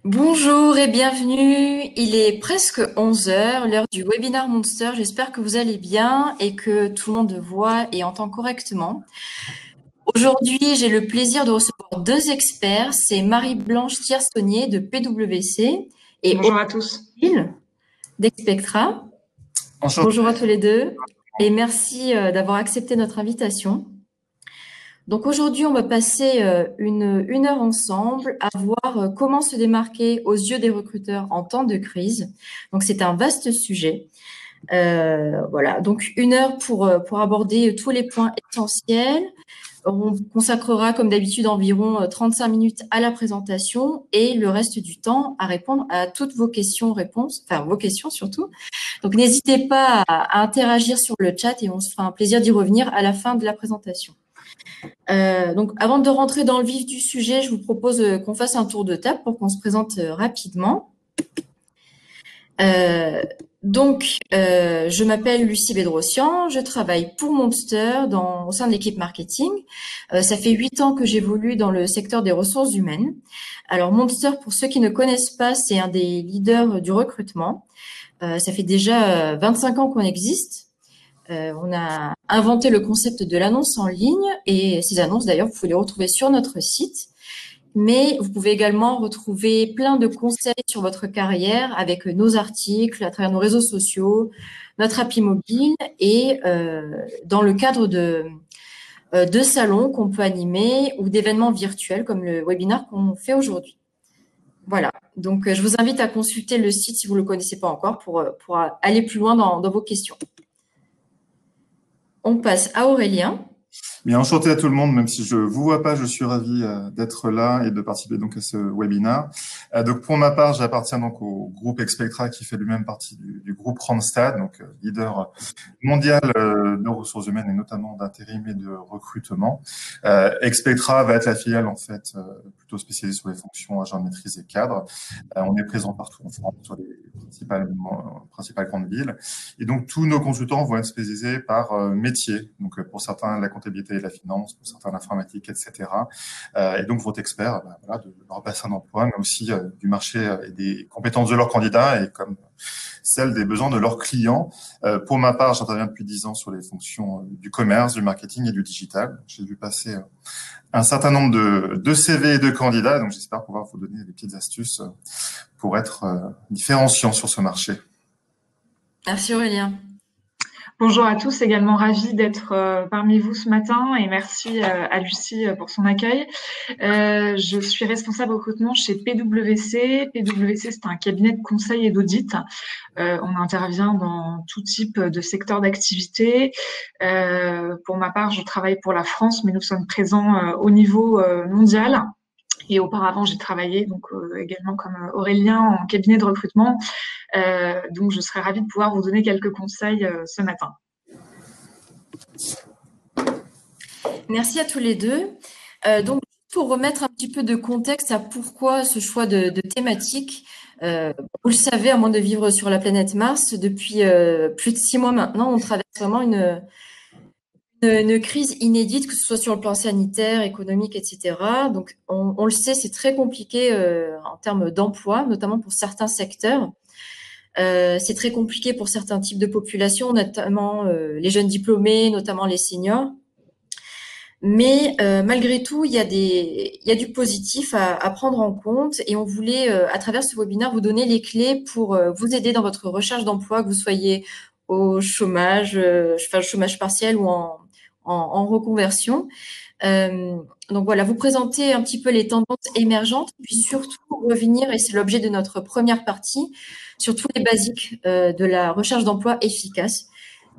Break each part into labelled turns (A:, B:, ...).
A: Bonjour et bienvenue. Il est presque 11 heures, l'heure du webinaire Monster. J'espère que vous allez bien et que tout le monde voit et entend correctement. Aujourd'hui, j'ai le plaisir de recevoir deux experts. C'est Marie-Blanche Tierstonier de PwC et
B: Bonjour à tous.
A: Odile d'Expectra.
C: Enchanté.
A: Bonjour à tous les deux et merci d'avoir accepté notre invitation. Donc aujourd'hui, on va passer une heure ensemble à voir comment se démarquer aux yeux des recruteurs en temps de crise. Donc c'est un vaste sujet. Voilà, donc une heure pour aborder tous les points essentiels. On consacrera comme d'habitude environ 35 minutes à la présentation et le reste du temps à répondre à toutes vos questions-réponses, enfin vos questions surtout. Donc n'hésitez pas à interagir sur le chat et on se fera un plaisir d'y revenir à la fin de la présentation. Donc, avant de rentrer dans le vif du sujet, je vous propose qu'on fasse un tour de table pour qu'on se présente rapidement. Je m'appelle Lucie Bedrossian, je travaille pour Monster au sein de l'équipe marketing. Ça fait 8 ans que j'évolue dans le secteur des ressources humaines. Alors, Monster, pour ceux qui ne connaissent pas, c'est un des leaders du recrutement. Ça fait déjà 25 ans qu'on existe. On a inventé le concept de l'annonce en ligne et ces annonces, d'ailleurs, vous pouvez les retrouver sur notre site. Mais vous pouvez également retrouver plein de conseils sur votre carrière avec nos articles, à travers nos réseaux sociaux, notre appli mobile et dans le cadre de salons qu'on peut animer ou d'événements virtuels comme le webinaire qu'on fait aujourd'hui. Voilà, donc je vous invite à consulter le site si vous ne le connaissez pas encore pour aller plus loin dans vos questions. On passe à Aurélien.
C: Bien, enchanté à tout le monde, même si je vous vois pas, je suis ravi d'être là et de participer donc à ce webinaire. Donc pour ma part, j'appartiens donc au groupe Expectra qui fait lui-même partie du groupe Randstad, donc leader mondial de ressources humaines et notamment d'intérim et de recrutement. Expectra va être la filiale en fait plutôt spécialisée sur les fonctions agents de maîtrise et cadres. On est présent partout en France sur les principales grandes villes. Et donc tous nos consultants vont être spécialisés par métier. Donc pour certains la comptabilité et la finance, pour certains l'informatique, etc. Et donc votre expert voilà, de leur bassin d'emploi, mais aussi du marché et des compétences de leurs candidats et comme celles des besoins de leurs clients. Pour ma part, j'interviens depuis 10 ans sur les fonctions du commerce, du marketing et du digital. J'ai vu passer un certain nombre de CV et de candidats, donc j'espère pouvoir vous donner des petites astuces pour être différenciant sur ce marché.
A: Merci Aurélien.
B: Bonjour à tous, également ravie d'être parmi vous ce matin et merci à Lucie pour son accueil. Je suis responsable recrutement chez PwC. PwC, c'est un cabinet de conseil et d'audit. On intervient dans tout type de secteur d'activité. Pour ma part, je travaille pour la France, mais nous sommes présents au niveau mondial. Et auparavant, j'ai travaillé donc également comme Aurélien en cabinet de recrutement. Donc, je serais ravie de pouvoir vous donner quelques conseils ce matin.
A: Merci à tous les deux. Donc, pour remettre un petit peu de contexte à pourquoi ce choix de thématique, vous le savez, à moins de vivre sur la planète Mars, depuis plus de 6 mois maintenant, on traverse vraiment une crise inédite, que ce soit sur le plan sanitaire, économique, etc. Donc, on le sait, c'est très compliqué en termes d'emploi, notamment pour certains secteurs. C'est très compliqué pour certains types de populations, notamment les jeunes diplômés, notamment les seniors. Mais malgré tout, il y a du positif à prendre en compte et on voulait, à travers ce webinaire, vous donner les clés pour vous aider dans votre recherche d'emploi, que vous soyez au chômage, chômage partiel ou en reconversion. Donc voilà, vous présenter un petit peu les tendances émergentes, puis surtout revenir, et c'est l'objet de notre première partie, sur tous les basiques de la recherche d'emploi efficace.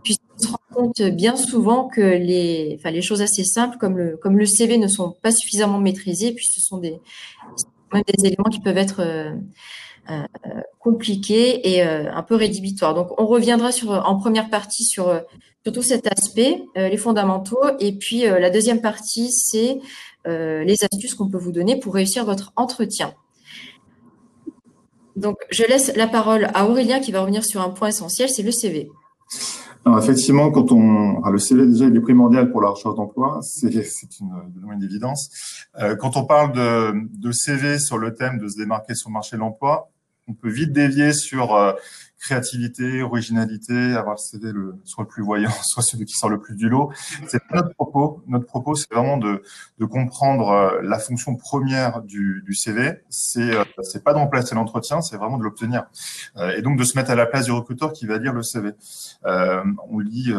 A: Puis on se rend compte bien souvent que les choses assez simples comme le CV ne sont pas suffisamment maîtrisées, puis ce sont même des éléments qui peuvent être compliqués et un peu rédhibitoires. Donc on reviendra en première partie sur tout cet aspect, les fondamentaux, et puis la deuxième partie, c'est les astuces qu'on peut vous donner pour réussir votre entretien. Donc je laisse la parole à Aurélien qui va revenir sur un point essentiel, c'est le CV.
C: Alors effectivement, le CV déjà il est primordial pour la recherche d'emploi, c'est une évidence. Quand on parle de CV sur le thème de se démarquer sur le marché de l'emploi, on peut vite dévier sur créativité, originalité, avoir le CV soit le plus voyant, soit celui qui sort le plus du lot. C'est pas notre propos. Notre propos, c'est vraiment de comprendre la fonction première du CV. C'est pas de remplacer l'entretien, c'est vraiment de l'obtenir. Et donc de se mettre à la place du recruteur qui va lire le CV. On lit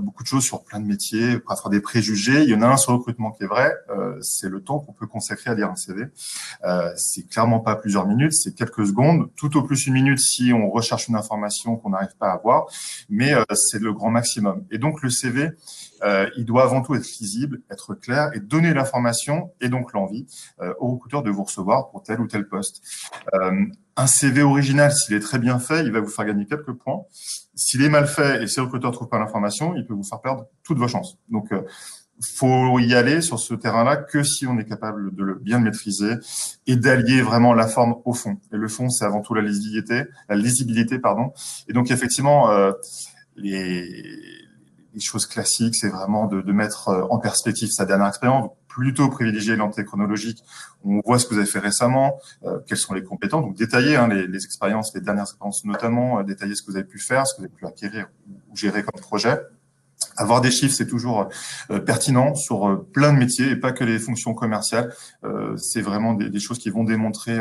C: beaucoup de choses sur plein de métiers, pour avoir des préjugés. Il y en a un sur le recrutement qui est vrai, c'est le temps qu'on peut consacrer à lire un CV. C'est clairement pas plusieurs minutes, c'est quelques secondes, tout au plus une minute si on recherche une information qu'on n'arrive pas à avoir, mais c'est le grand maximum. Et donc le CV, il doit avant tout être lisible, être clair et donner l'information et donc l'envie au recruteur de vous recevoir pour tel ou tel poste. Un CV original, s'il est très bien fait, il va vous faire gagner quelques points. S'il est mal fait et si le recruteur ne trouve pas l'information, il peut vous faire perdre toutes vos chances. Donc, faut y aller sur ce terrain-là que si on est capable de bien le maîtriser et d'allier vraiment la forme au fond. Et le fond, c'est avant tout la lisibilité, pardon. Et donc, effectivement, les choses classiques, c'est vraiment de mettre en perspective sa dernière expérience, plutôt privilégier l'entrée chronologique. On voit ce que vous avez fait récemment, quelles sont les compétences, donc détailler les expériences, les dernières expériences notamment, détailler ce que vous avez pu faire, ce que vous avez pu acquérir ou gérer comme projet. Avoir des chiffres, c'est toujours pertinent sur plein de métiers et pas que les fonctions commerciales. C'est vraiment des choses qui vont démontrer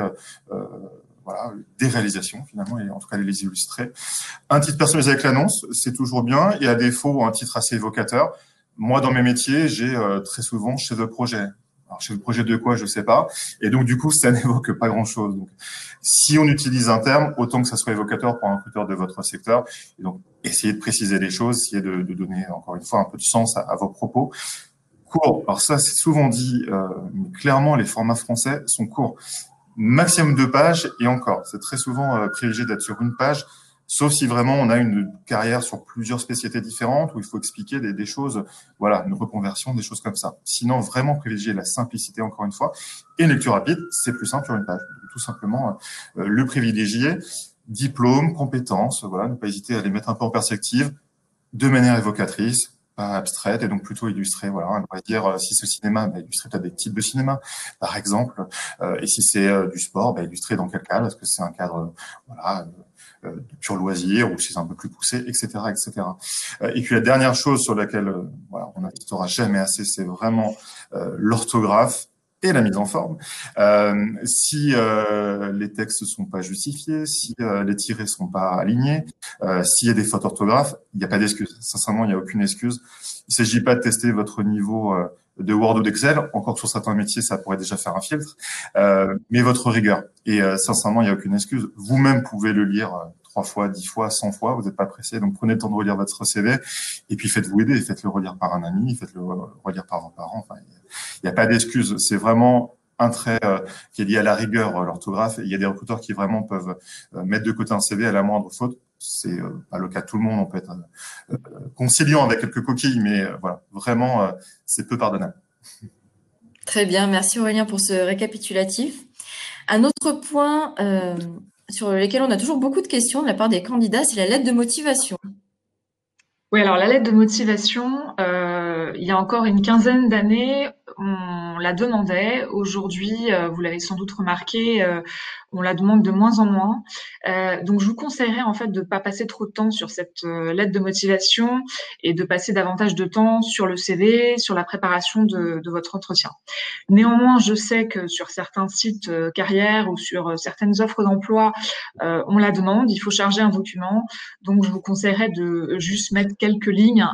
C: des réalisations finalement, et en tout cas les illustrer. Un titre personnalisé avec l'annonce, c'est toujours bien, et à défaut, un titre assez évocateur. Moi, dans mes métiers, j'ai très souvent chef de projet. Alors, chef de projet de quoi, je sais pas. Et donc, du coup, ça n'évoque pas grand-chose. Donc, si on utilise un terme, autant que ça soit évocateur pour un recruteur de votre secteur. Et donc, essayez de préciser les choses, essayez de donner, encore une fois, un peu de sens à vos propos. Court, alors ça, c'est souvent dit, mais clairement, les formats français sont courts. Maximum 2 pages, et encore, c'est très souvent privilégié d'être sur une page, sauf si vraiment on a une carrière sur plusieurs spécialités différentes où il faut expliquer des choses, voilà, une reconversion, des choses comme ça. Sinon, vraiment privilégier la simplicité, encore une fois, et une lecture rapide, c'est plus simple sur une page. Donc, tout simplement, le privilégier, diplôme, compétences, voilà, ne pas hésiter à les mettre un peu en perspective, de manière évocatrice, pas abstraite, et donc plutôt illustrée. Voilà, on va dire, si c'est le cinéma, illustrer peut-être des types de cinéma, par exemple, et si c'est du sport, illustrer dans quel cadre, est-ce que c'est un cadre, de pur loisir, ou si c'est un peu plus poussé, etc., etc. Et puis la dernière chose sur laquelle, on n'insistera jamais assez, c'est vraiment l'orthographe et la mise en forme. Si les textes ne sont pas justifiés, si les tirets ne sont pas alignés, s'il y a des fautes d'orthographe, il n'y a pas d'excuse. Sincèrement, il n'y a aucune excuse. Il ne s'agit pas de tester votre niveau de Word ou d'Excel, encore que sur certains métiers, ça pourrait déjà faire un filtre, mais votre rigueur. Et sincèrement, il n'y a aucune excuse. Vous-même pouvez le lire 3 fois, 10 fois, 100 fois, vous n'êtes pas pressé, donc prenez le temps de relire votre CV, et puis faites-vous aider, faites-le relire par un ami, faites-le relire par vos parents. Enfin, il n'y a pas d'excuse. C'est vraiment un trait qui est lié à la rigueur, l'orthographe. Il y a des recruteurs qui vraiment peuvent mettre de côté un CV à la moindre faute. C'est pas le cas de tout le monde. On peut être conciliant avec quelques coquilles, mais voilà, vraiment, c'est peu pardonnable.
A: Très bien, merci Aurélien pour ce récapitulatif. Un autre point sur lequel on a toujours beaucoup de questions de la part des candidats, c'est la lettre de motivation.
B: Oui, alors la lettre de motivation, il y a encore une quinzaine d'années, on la demandait. Aujourd'hui, vous l'avez sans doute remarqué, on la demande de moins en moins. Donc je vous conseillerais en fait de pas passer trop de temps sur cette lettre de motivation et de passer davantage de temps sur le CV, sur la préparation de votre entretien. Néanmoins, je sais que sur certains sites carrières ou sur certaines offres d'emploi, on la demande, il faut charger un document. Donc, je vous conseillerais de juste mettre quelques lignes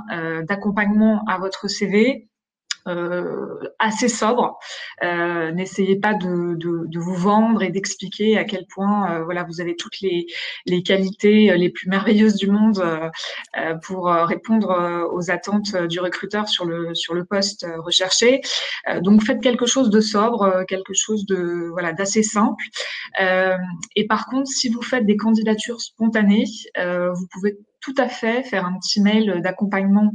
B: d'accompagnement à votre CV. Assez sobre. N'essayez pas de vous vendre et d'expliquer à quel point voilà, vous avez toutes les qualités les plus merveilleuses du monde pour répondre aux attentes du recruteur sur le poste recherché. Donc faites quelque chose de sobre, quelque chose de voilà d'assez simple. Et par contre, si vous faites des candidatures spontanées, vous pouvez tout à fait faire un petit mail d'accompagnement,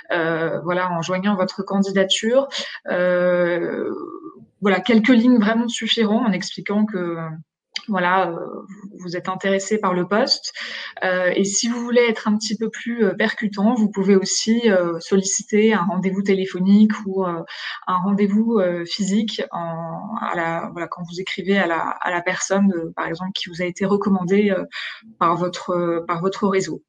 B: voilà, en joignant votre candidature. Voilà, quelques lignes vraiment suffiront en expliquant que voilà, vous êtes intéressé par le poste. Et si vous voulez être un petit peu plus percutant, vous pouvez aussi solliciter un rendez-vous téléphonique ou un rendez-vous physique voilà, quand vous écrivez à la personne, par exemple, qui vous a été recommandée par votre réseau.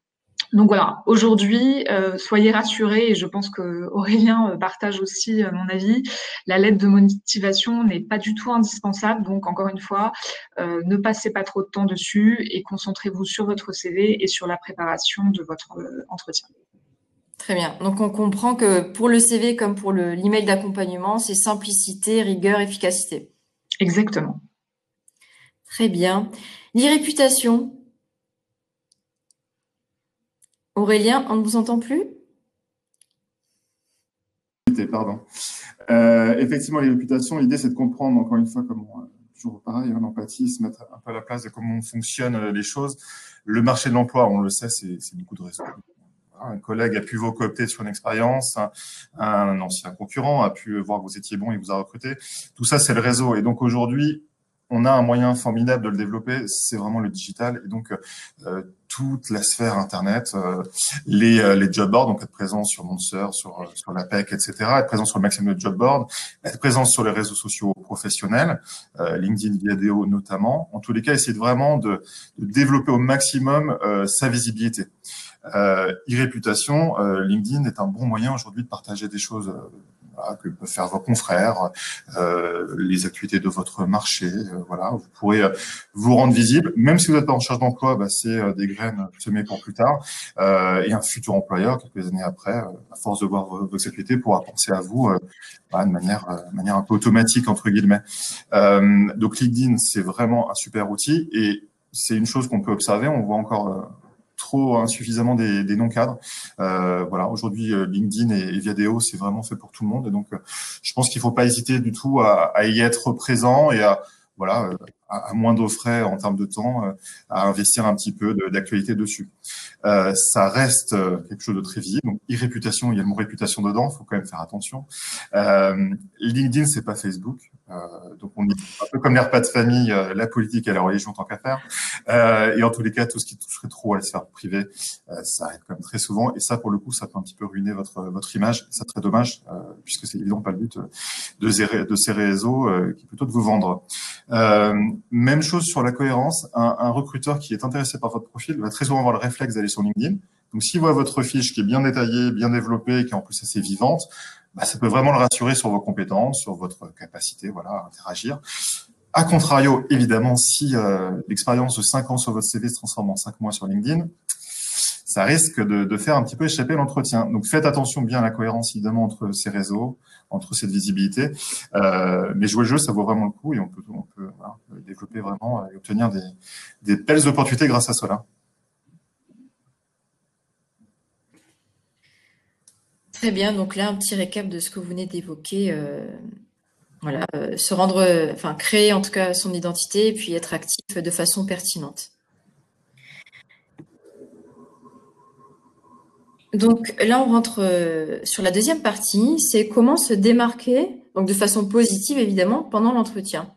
B: Donc voilà, aujourd'hui, soyez rassurés et je pense que Aurélien partage aussi mon avis. La lettre de motivation n'est pas du tout indispensable. Donc encore une fois, ne passez pas trop de temps dessus et concentrez-vous sur votre CV et sur la préparation de votre entretien.
A: Très bien. Donc, on comprend que pour le CV comme pour l'email d'accompagnement, c'est simplicité, rigueur, efficacité.
B: Exactement.
A: Très bien. L'irréputation. Aurélien, on ne vous entend plus?
C: Pardon. Effectivement, les réputations, l'idée, c'est de comprendre, encore une fois, comment, toujours pareil, l'empathie, se mettre un peu à la place de comment fonctionnent les choses. Le marché de l'emploi, on le sait, c'est beaucoup de réseaux. Un collègue a pu vous coopter sur une expérience, un ancien concurrent a pu voir que vous étiez bon et vous a recruté. Tout ça, c'est le réseau. Et donc, aujourd'hui, on a un moyen formidable de le développer, c'est vraiment le digital. Et donc, toute la sphère Internet, les job boards, donc être présent sur Monster, sur l'APEC, etc., être présent sur le maximum de job boards, être présent sur les réseaux sociaux professionnels, LinkedIn, Viadeo notamment. En tous les cas, essayer vraiment de développer au maximum sa visibilité. E-réputation, LinkedIn est un bon moyen aujourd'hui de partager des choses voilà, que peuvent faire vos confrères, les activités de votre marché. Voilà, vous pourrez vous rendre visible, même si vous n'êtes pas en charge d'emploi, c'est des graines semées pour plus tard. Et un futur employeur, quelques années après, à force de voir vos activités, pourra penser à vous voilà, de manière un peu automatique entre guillemets. Donc LinkedIn, c'est vraiment un super outil et c'est une chose qu'on peut observer. On voit encore trop insuffisamment des non-cadres. Voilà, aujourd'hui, LinkedIn et Viadeo, c'est vraiment fait pour tout le monde. Et donc, je pense qu'il ne faut pas hésiter du tout à y être présent et voilà, à moindre frais en termes de temps, à investir un petit peu d'actualité dessus. Ça reste quelque chose de très visible. Donc, e-réputation, il y a le mot réputation dedans, il faut quand même faire attention. LinkedIn, c'est pas Facebook. Donc, on est un peu comme les repas de famille, la politique et la religion tant qu'à faire. Et en tous les cas, tout ce qui toucherait trop à la sphère privée, ça arrive quand même très souvent. Et ça, pour le coup, ça peut un petit peu ruiner votre image. C'est très dommage, puisque c'est évidemment pas le but de ces réseaux, qui est plutôt de vous vendre. Même chose sur la cohérence. Un recruteur qui est intéressé par votre profil va très souvent avoir le réflexe d'aller sur LinkedIn. Donc, s'il voit votre fiche qui est bien détaillée, bien développée, qui est en plus assez vivante, ça peut vraiment le rassurer sur vos compétences, sur votre capacité, voilà, à interagir. A contrario, évidemment, si l'expérience de 5 ans sur votre CV se transforme en 5 mois sur LinkedIn, ça risque de faire un petit peu échapper l'entretien. Donc, faites attention bien à la cohérence, évidemment, entre ces réseaux, entre cette visibilité. Mais jouer le jeu, ça vaut vraiment le coup et on peut voilà, développer vraiment et obtenir des belles opportunités grâce à cela.
A: Très bien. Donc là, un petit récap de ce que vous venez d'évoquer. Voilà, se rendre, enfin, créer en tout cas son identité et puis être actif de façon pertinente. Donc là, on rentre sur la deuxième partie, c'est comment se démarquer, donc de façon positive évidemment, pendant l'entretien.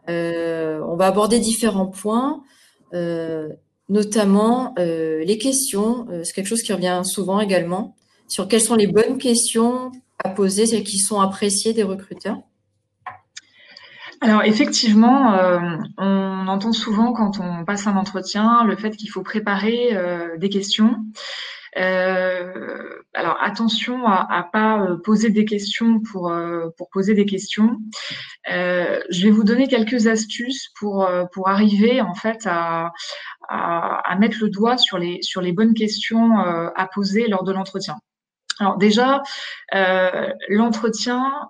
A: On va aborder différents points, notamment les questions, c'est quelque chose qui revient souvent également, sur quelles sont les bonnes questions à poser, celles qui sont appréciées des recruteurs.
B: Alors effectivement, on entend souvent quand on passe un entretien le fait qu'il faut préparer des questions. Alors attention à pas poser des questions pour poser des questions. Je vais vous donner quelques astuces pour arriver en fait à mettre le doigt sur les bonnes questions à poser lors de l'entretien. Alors déjà, l'entretien,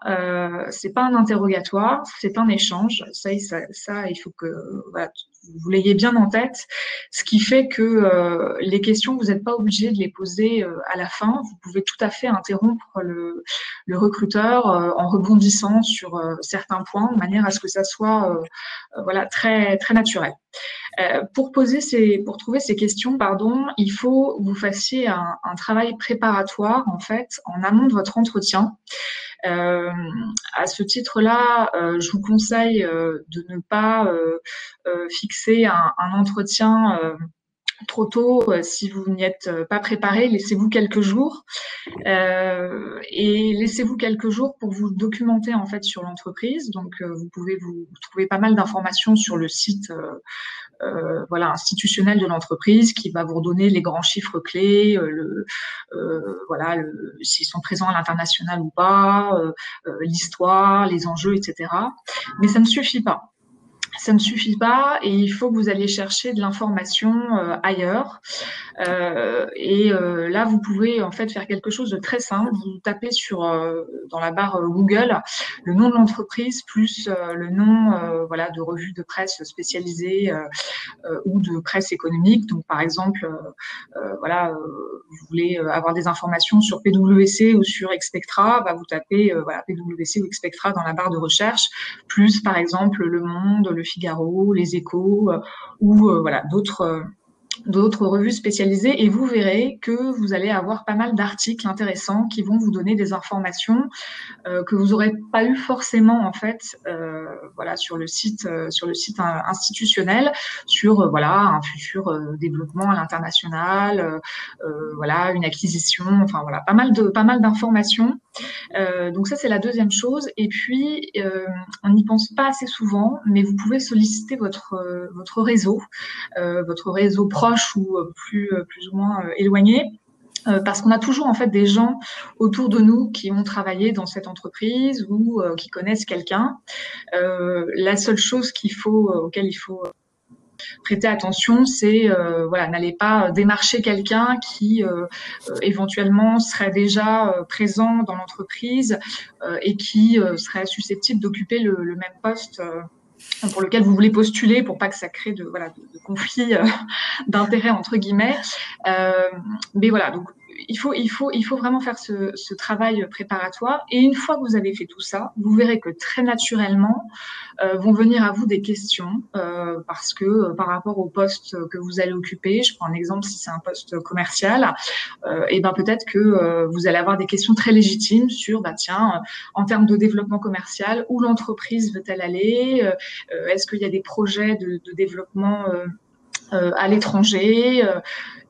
B: c'est pas un interrogatoire, c'est un échange. Ça, il faut que voilà, vous l'ayez bien en tête. Ce qui fait que les questions, vous n'êtes pas obligé de les poser à la fin. Vous pouvez tout à fait interrompre le recruteur en rebondissant sur certains points, de manière à ce que ça soit voilà très très naturel. Pour trouver ces questions, il faut que vous fassiez un travail préparatoire en fait en amont de votre entretien. À ce titre-là, je vous conseille de ne pas fixer un entretien trop tôt. Si vous n'y êtes pas préparé, laissez-vous quelques jours. Et laissez-vous quelques jours pour vous documenter en fait sur l'entreprise. Donc, vous pouvez vous trouver pas mal d'informations sur le site voilà, institutionnel de l'entreprise qui va vous redonner les grands chiffres clés, voilà, s'ils sont présents à l'international ou pas, l'histoire, les enjeux, etc. Mais ça ne suffit pas. Ça ne suffit pas et il faut que vous alliez chercher de l'information ailleurs. Là, vous pouvez en fait faire quelque chose de très simple. Vous tapez dans la barre Google le nom de l'entreprise plus le nom voilà, de revue de presse spécialisée ou de presse économique. Donc, par exemple, voilà, vous voulez avoir des informations sur PwC ou sur Expectra, vous tapez voilà, PwC ou Expectra dans la barre de recherche, plus par exemple Le Monde, Le Figaro, Les Échos ou voilà, d'autres revues spécialisées et vous verrez que vous allez avoir pas mal d'articles intéressants qui vont vous donner des informations que vous n'aurez pas eu forcément en fait voilà sur le site institutionnel sur voilà un futur développement à l'international voilà une acquisition, enfin voilà pas mal d'informations. Donc ça c'est la deuxième chose. Et puis on n'y pense pas assez souvent, mais vous pouvez solliciter votre réseau proche ou plus ou moins éloigné. Parce qu'on a toujours en fait des gens autour de nous qui ont travaillé dans cette entreprise ou qui connaissent quelqu'un. La seule chose auquel il faut prêter attention, c'est voilà, n'allez pas démarcher quelqu'un qui éventuellement serait déjà présent dans l'entreprise et qui serait susceptible d'occuper le même poste pour lequel vous voulez postuler, pour pas que ça crée de conflit d'intérêt entre guillemets. Mais voilà, donc il faut vraiment faire ce travail préparatoire. Et une fois que vous avez fait tout ça, vous verrez que très naturellement vont venir à vous des questions parce que par rapport au poste que vous allez occuper, je prends un exemple, si c'est un poste commercial, et ben peut-être que vous allez avoir des questions très légitimes sur tiens, en termes de développement commercial, où l'entreprise veut-elle aller, est-ce qu'il y a des projets de développement à l'étranger,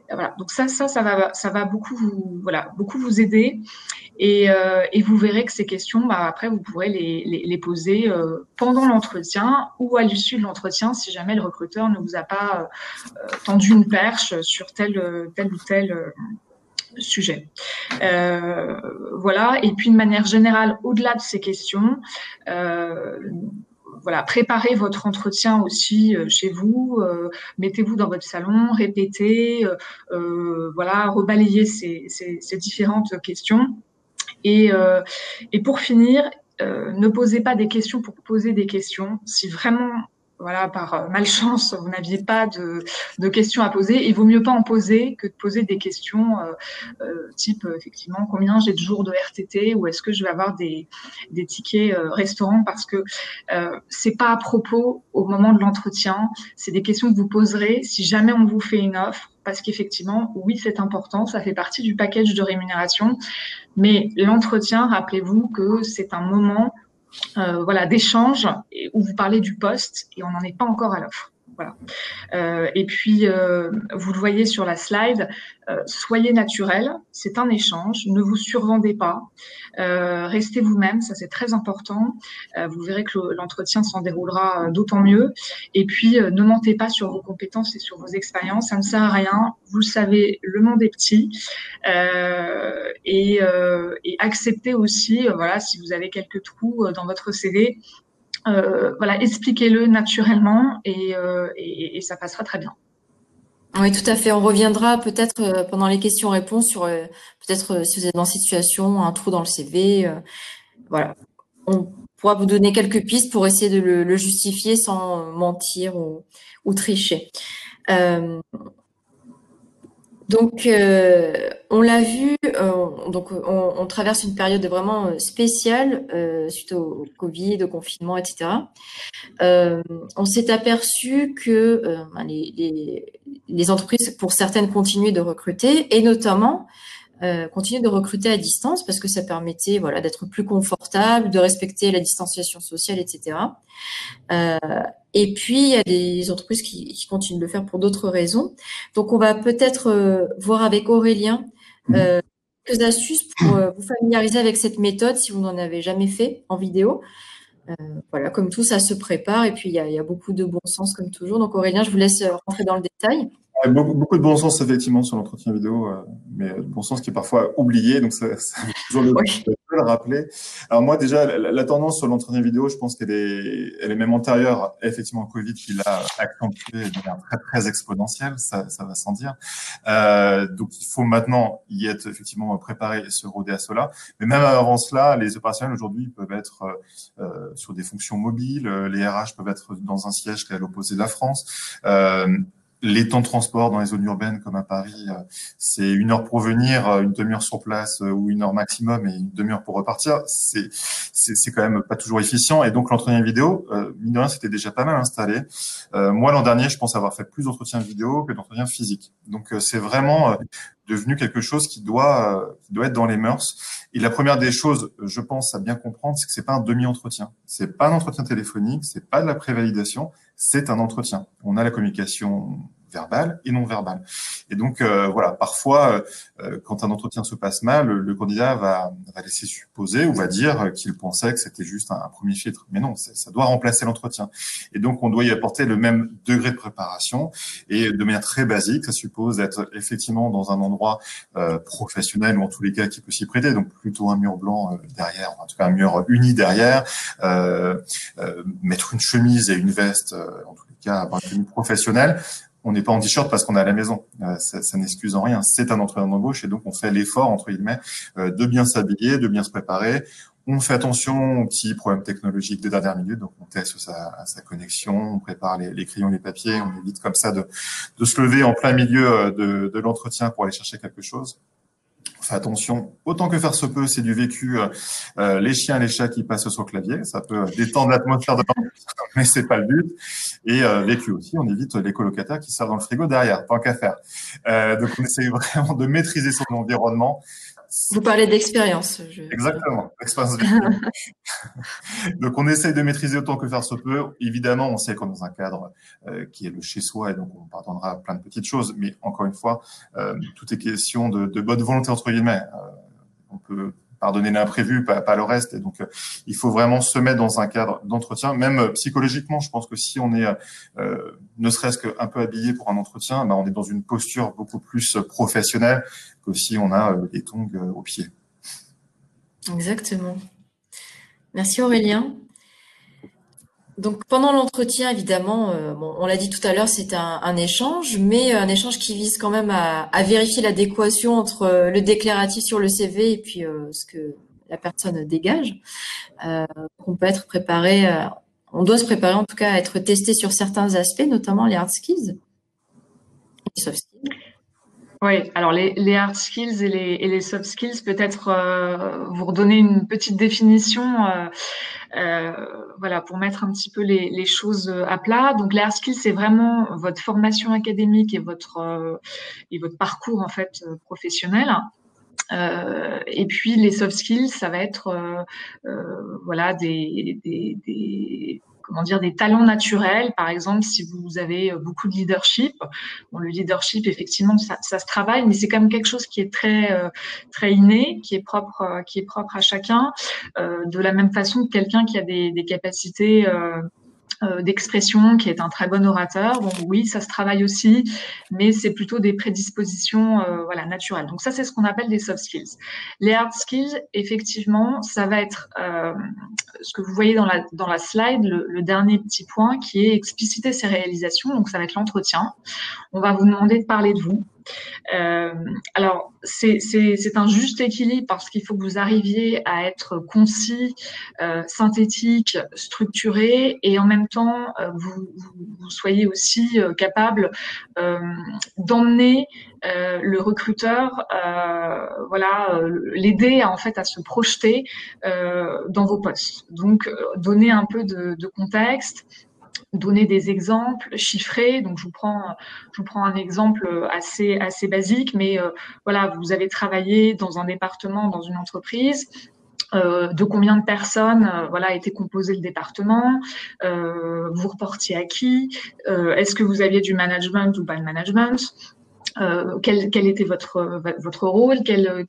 B: voilà. Donc ça va beaucoup vous aider et vous verrez que ces questions, après vous pourrez les poser pendant l'entretien ou à l'issue de l'entretien si jamais le recruteur ne vous a pas tendu une perche sur tel ou tel sujet. Voilà. Et puis de manière générale, au-delà de ces questions, voilà, préparez votre entretien aussi chez vous, mettez-vous dans votre salon, répétez, voilà, rebalayez ces différentes questions. Et pour finir, ne posez pas des questions pour poser des questions. Si vraiment, voilà, par malchance, vous n'aviez pas de questions à poser, il vaut mieux pas en poser que de poser des questions type, effectivement, combien j'ai de jours de RTT ou est-ce que je vais avoir des tickets restaurants, parce que c'est pas à propos au moment de l'entretien. C'est des questions que vous poserez si jamais on vous fait une offre, parce qu'effectivement, oui, c'est important, ça fait partie du package de rémunération. Mais l'entretien, rappelez-vous que c'est un moment voilà, d'échange où vous parlez du poste et on n'en est pas encore à l'offre. Voilà. Et puis, vous le voyez sur la slide, soyez naturel, c'est un échange, ne vous survendez pas, restez vous-même, ça c'est très important. Vous verrez que l'entretien s'en déroulera d'autant mieux. Et puis, ne mentez pas sur vos compétences et sur vos expériences, ça ne sert à rien. Vous le savez, le monde est petit. Et acceptez aussi, voilà, si vous avez quelques trous dans votre CV, voilà, expliquez-le naturellement et ça passera très bien.
A: Oui, tout à fait. On reviendra peut-être pendant les questions-réponses sur peut-être si vous êtes dans cette situation, un trou dans le CV. Voilà. On pourra vous donner quelques pistes pour essayer de le justifier sans mentir ou tricher. Donc, on l'a vu, donc on traverse une période vraiment spéciale suite au Covid, au confinement, etc. On s'est aperçu que les entreprises, pour certaines, continuaient de recruter, et notamment continuer de recruter à distance parce que ça permettait voilà, d'être plus confortable, de respecter la distanciation sociale, etc. Et puis, il y a des entreprises qui continuent de le faire pour d'autres raisons. Donc, on va peut-être voir avec Aurélien quelques astuces pour vous familiariser avec cette méthode si vous n'en avez jamais fait en vidéo. Voilà, comme tout, ça se prépare et puis il y a beaucoup de bon sens comme toujours. Donc Aurélien, je vous laisse rentrer dans le détail.
C: Ouais, beaucoup de bon sens effectivement sur l'entretien vidéo, mais de bon sens qui est parfois oublié, donc ça vaut toujours
A: Oui.
C: de le rappeler. Alors moi déjà, la tendance sur l'entretien vidéo, je pense elle est même antérieure effectivement au Covid qui l'a accentué de manière très très exponentielle, ça va sans dire. Donc il faut maintenant y être effectivement préparé et se roder à cela. Mais même avant cela, les opérationnels aujourd'hui peuvent être sur des fonctions mobiles, les RH peuvent être dans un siège qui est à l'opposé de la France. Les temps de transport dans les zones urbaines comme à Paris, c'est 1 heure pour venir, une demi-heure sur place ou 1 heure maximum et une demi-heure pour repartir. C'est quand même pas toujours efficient. Et donc l'entretien vidéo, mine de rien, c'était déjà pas mal installé. Moi l'an dernier, je pense avoir fait plus d'entretiens vidéo que d'entretiens physiques. Donc c'est vraiment devenu quelque chose qui doit être dans les mœurs. Et la première des choses, je pense, à bien comprendre, c'est que c'est pas un demi-entretien. C'est pas un entretien téléphonique, c'est pas de la prévalidation, c'est un entretien. On a la communication verbale et non verbale. Et donc, voilà, parfois, quand un entretien se passe mal, le candidat va laisser supposer ou va dire qu'il pensait que c'était juste un premier filtre. Mais non, ça doit remplacer l'entretien. Et donc, on doit y apporter le même degré de préparation. Et de manière très basique, ça suppose d'être effectivement dans un endroit professionnel ou en tous les cas qui peut s'y prêter. Donc, plutôt un mur blanc derrière, en tout cas un mur uni derrière, mettre une chemise et une veste, en tous les cas, avoir une tenue professionnelle. On n'est pas en t-shirt parce qu'on est à la maison. Ça n'excuse en rien. C'est un entretien d'embauche et donc on fait l'effort, entre guillemets, de bien s'habiller, de bien se préparer. On fait attention aux petits problèmes technologiques de dernière minute. Donc on teste sa connexion, on prépare les crayons, les papiers. On évite comme ça de se lever en plein milieu de l'entretien pour aller chercher quelque chose. On fait attention, autant que faire se peut, c'est du vécu. Les chiens, les chats qui passent sur le clavier, ça peut détendre l'atmosphère de l'entretien, mais c'est pas le but. Et vécu aussi, on évite les colocataires qui servent dans le frigo derrière, tant qu'à faire. Donc on essaye vraiment de maîtriser son environnement.
A: Vous parlez d'expérience.
C: Exactement, l'expérience vécue. Donc on essaye de maîtriser autant que faire se peut. Évidemment, on sait qu'on est dans un cadre qui est le chez-soi et donc on pardonnera plein de petites choses. Mais encore une fois, tout est question de bonne volonté entre guillemets. On peut pardonner l'imprévu, pas le reste. Et donc il faut vraiment se mettre dans un cadre d'entretien. Même psychologiquement, je pense que si on est ne serait-ce qu'un peu habillé pour un entretien, ben, on est dans une posture beaucoup plus professionnelle que si on a des tongs aux pieds.
A: Exactement. Merci Aurélien. Donc pendant l'entretien, évidemment, bon, on l'a dit tout à l'heure, c'est un échange, mais un échange qui vise quand même à vérifier l'adéquation entre le déclaratif sur le CV et puis ce que la personne dégage. On peut être préparé, on doit se préparer en tout cas à être testé sur certains aspects, notamment les hard skills et les soft skills.
B: Oui, alors les hard skills et les soft skills, peut-être vous redonner une petite définition, voilà, pour mettre un petit peu les choses à plat. Donc les hard skills, c'est vraiment votre formation académique et votre parcours en fait professionnel. Et puis les soft skills, ça va être voilà comment dire, des talents naturels. Par exemple, si vous avez beaucoup de leadership, bon, le leadership, effectivement, ça se travaille, mais c'est quand même quelque chose qui est très inné, qui est propre à chacun. De la même façon que quelqu'un qui a des capacités d'expression, qui est un très bon orateur. Bon, oui, ça se travaille aussi, mais c'est plutôt des prédispositions voilà, naturelles. Donc ça, c'est ce qu'on appelle des soft skills. Les hard skills, effectivement, ça va être ce que vous voyez dans la slide, le dernier petit point qui est expliciter ses réalisations. Donc ça va être l'entretien. On va vous demander de parler de vous. Alors, c'est un juste équilibre parce qu'il faut que vous arriviez à être concis, synthétique, structuré et en même temps, vous soyez aussi capable d'emmener le recruteur, voilà, l'aider en fait à se projeter dans vos postes. Donc, donner un peu de contexte. donner des exemples chiffrés. Donc, je vous prends un exemple assez basique, mais voilà, vous avez travaillé dans un département, dans une entreprise. De combien de personnes voilà, était composé le département, vous reportiez à qui, est-ce que vous aviez du management ou pas de management, quel était votre rôle, quelles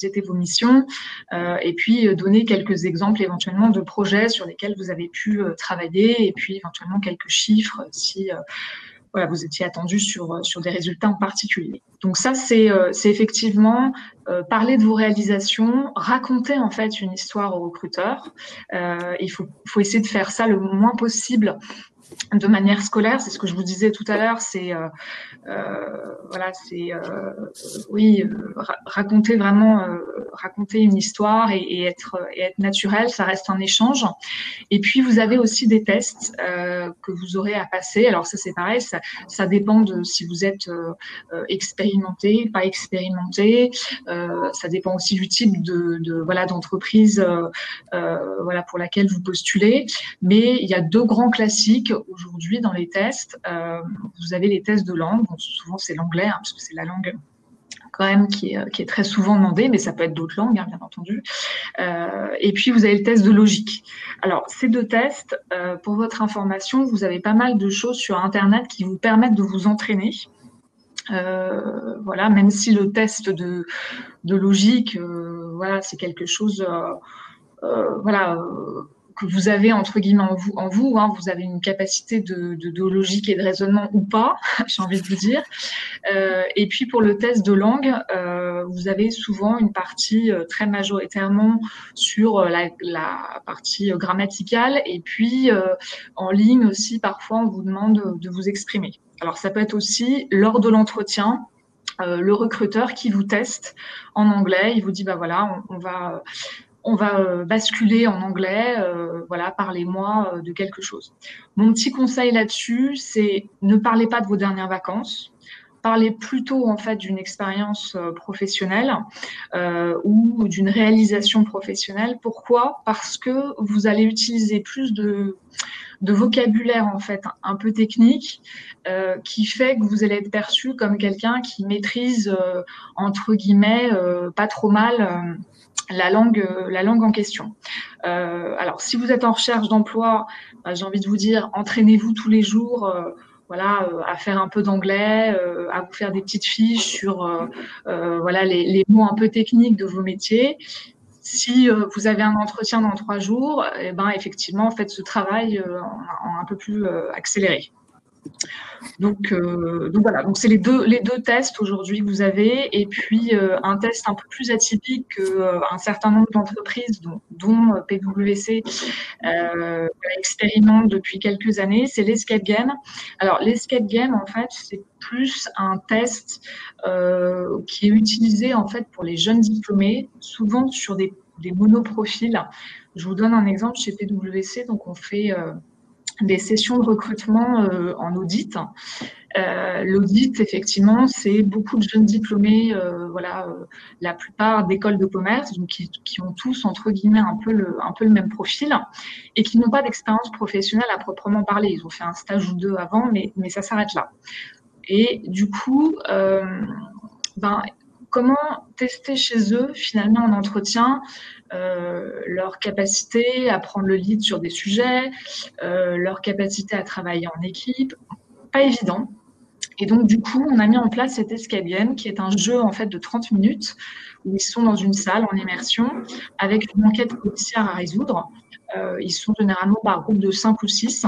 B: étaient vos missions, et puis donner quelques exemples éventuellement de projets sur lesquels vous avez pu travailler, et puis éventuellement quelques chiffres si voilà, vous étiez attendu sur des résultats en particulier. Donc ça, c'est effectivement parler de vos réalisations, raconter en fait une histoire au recruteur. Il faut essayer de faire ça le moins possible de manière scolaire. C'est ce que je vous disais tout à l'heure, c'est voilà, c'est oui, raconter vraiment raconter une histoire et être naturel, ça reste un échange. Et puis vous avez aussi des tests que vous aurez à passer. Alors ça c'est pareil, ça dépend de si vous êtes expérimenté, pas expérimenté. Ça dépend aussi du type de voilà d'entreprise voilà pour laquelle vous postulez. Mais il y a deux grands classiques aujourd'hui dans les tests. Vous avez les tests de langue. Bon, souvent c'est l'anglais hein, parce que c'est la langue quand même qui est très souvent demandée, mais ça peut être d'autres langues, hein, bien entendu. Et puis, vous avez le test de logique. Alors, ces deux tests, pour votre information, vous avez pas mal de choses sur Internet qui vous permettent de vous entraîner. Voilà, même si le test de logique, voilà, c'est quelque chose, voilà, que vous avez entre guillemets en vous hein, vous avez une capacité de logique et de raisonnement ou pas, j'ai envie de vous dire. Et puis pour le test de langue, vous avez souvent une partie très majoritairement sur la partie grammaticale et puis en ligne aussi parfois on vous demande de vous exprimer. Alors ça peut être aussi lors de l'entretien, le recruteur qui vous teste en anglais, il vous dit bah voilà on va basculer en anglais, voilà, parlez-moi de quelque chose. Mon petit conseil là-dessus, c'est ne parlez pas de vos dernières vacances. Parlez plutôt en fait d'une expérience professionnelle ou d'une réalisation professionnelle. Pourquoi ? Parce que vous allez utiliser plus de vocabulaire en fait un peu technique qui fait que vous allez être perçu comme quelqu'un qui maîtrise entre guillemets pas trop mal la langue en question. Alors, si vous êtes en recherche d'emploi, j'ai envie de vous dire, entraînez-vous tous les jours, voilà, à faire un peu d'anglais, à vous faire des petites fiches sur, voilà, les mots un peu techniques de vos métiers. Si vous avez un entretien dans 3 jours, eh ben effectivement, faites ce travail en un peu plus accéléré. Donc voilà, donc c'est les deux tests aujourd'hui que vous avez, et puis un test un peu plus atypique qu'un certain nombre d'entreprises, dont PwC expérimente depuis quelques années, c'est l'escape game. Alors l'escape game, en fait, c'est plus un test qui est utilisé en fait pour les jeunes diplômés, souvent sur des monoprofils. Je vous donne un exemple chez PwC, donc on fait des sessions de recrutement en audit. L'audit, effectivement, c'est beaucoup de jeunes diplômés, voilà, la plupart d'écoles de commerce, donc qui ont tous entre guillemets un peu le même profil et qui n'ont pas d'expérience professionnelle à proprement parler. Ils ont fait un stage ou deux avant, mais ça s'arrête là. Et du coup, comment tester chez eux finalement en entretien leur capacité à prendre le lead sur des sujets, leur capacité à travailler en équipe, pas évident. Et donc, du coup, on a mis en place cet escape game qui est un jeu en fait de 30 minutes où ils sont dans une salle en immersion avec une enquête policière à résoudre. Ils sont généralement par groupe de 5 ou 6.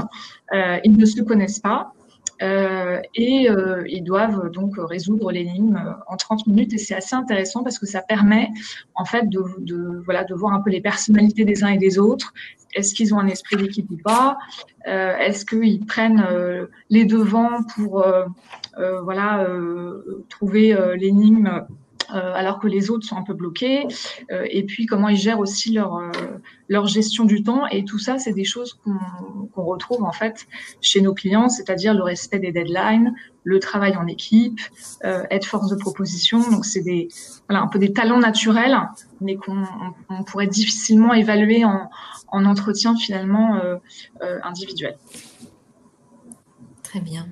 B: Ils ne se connaissent pas. Et ils doivent donc résoudre l'énigme en 30 minutes, et c'est assez intéressant parce que ça permet en fait de voir un peu les personnalités des uns et des autres. Est-ce qu'ils ont un esprit d'équipe ou pas? Est-ce qu'ils prennent les devants pour voilà, trouver l'énigme alors que les autres sont un peu bloqués, et puis comment ils gèrent aussi leur gestion du temps. Et tout ça, c'est des choses qu'on retrouve en fait chez nos clients, c'est-à-dire le respect des deadlines, le travail en équipe, être force de proposition. Donc c'est voilà, un peu des talents naturels, mais qu'on pourrait difficilement évaluer en entretien finalement individuel.
A: Très bien.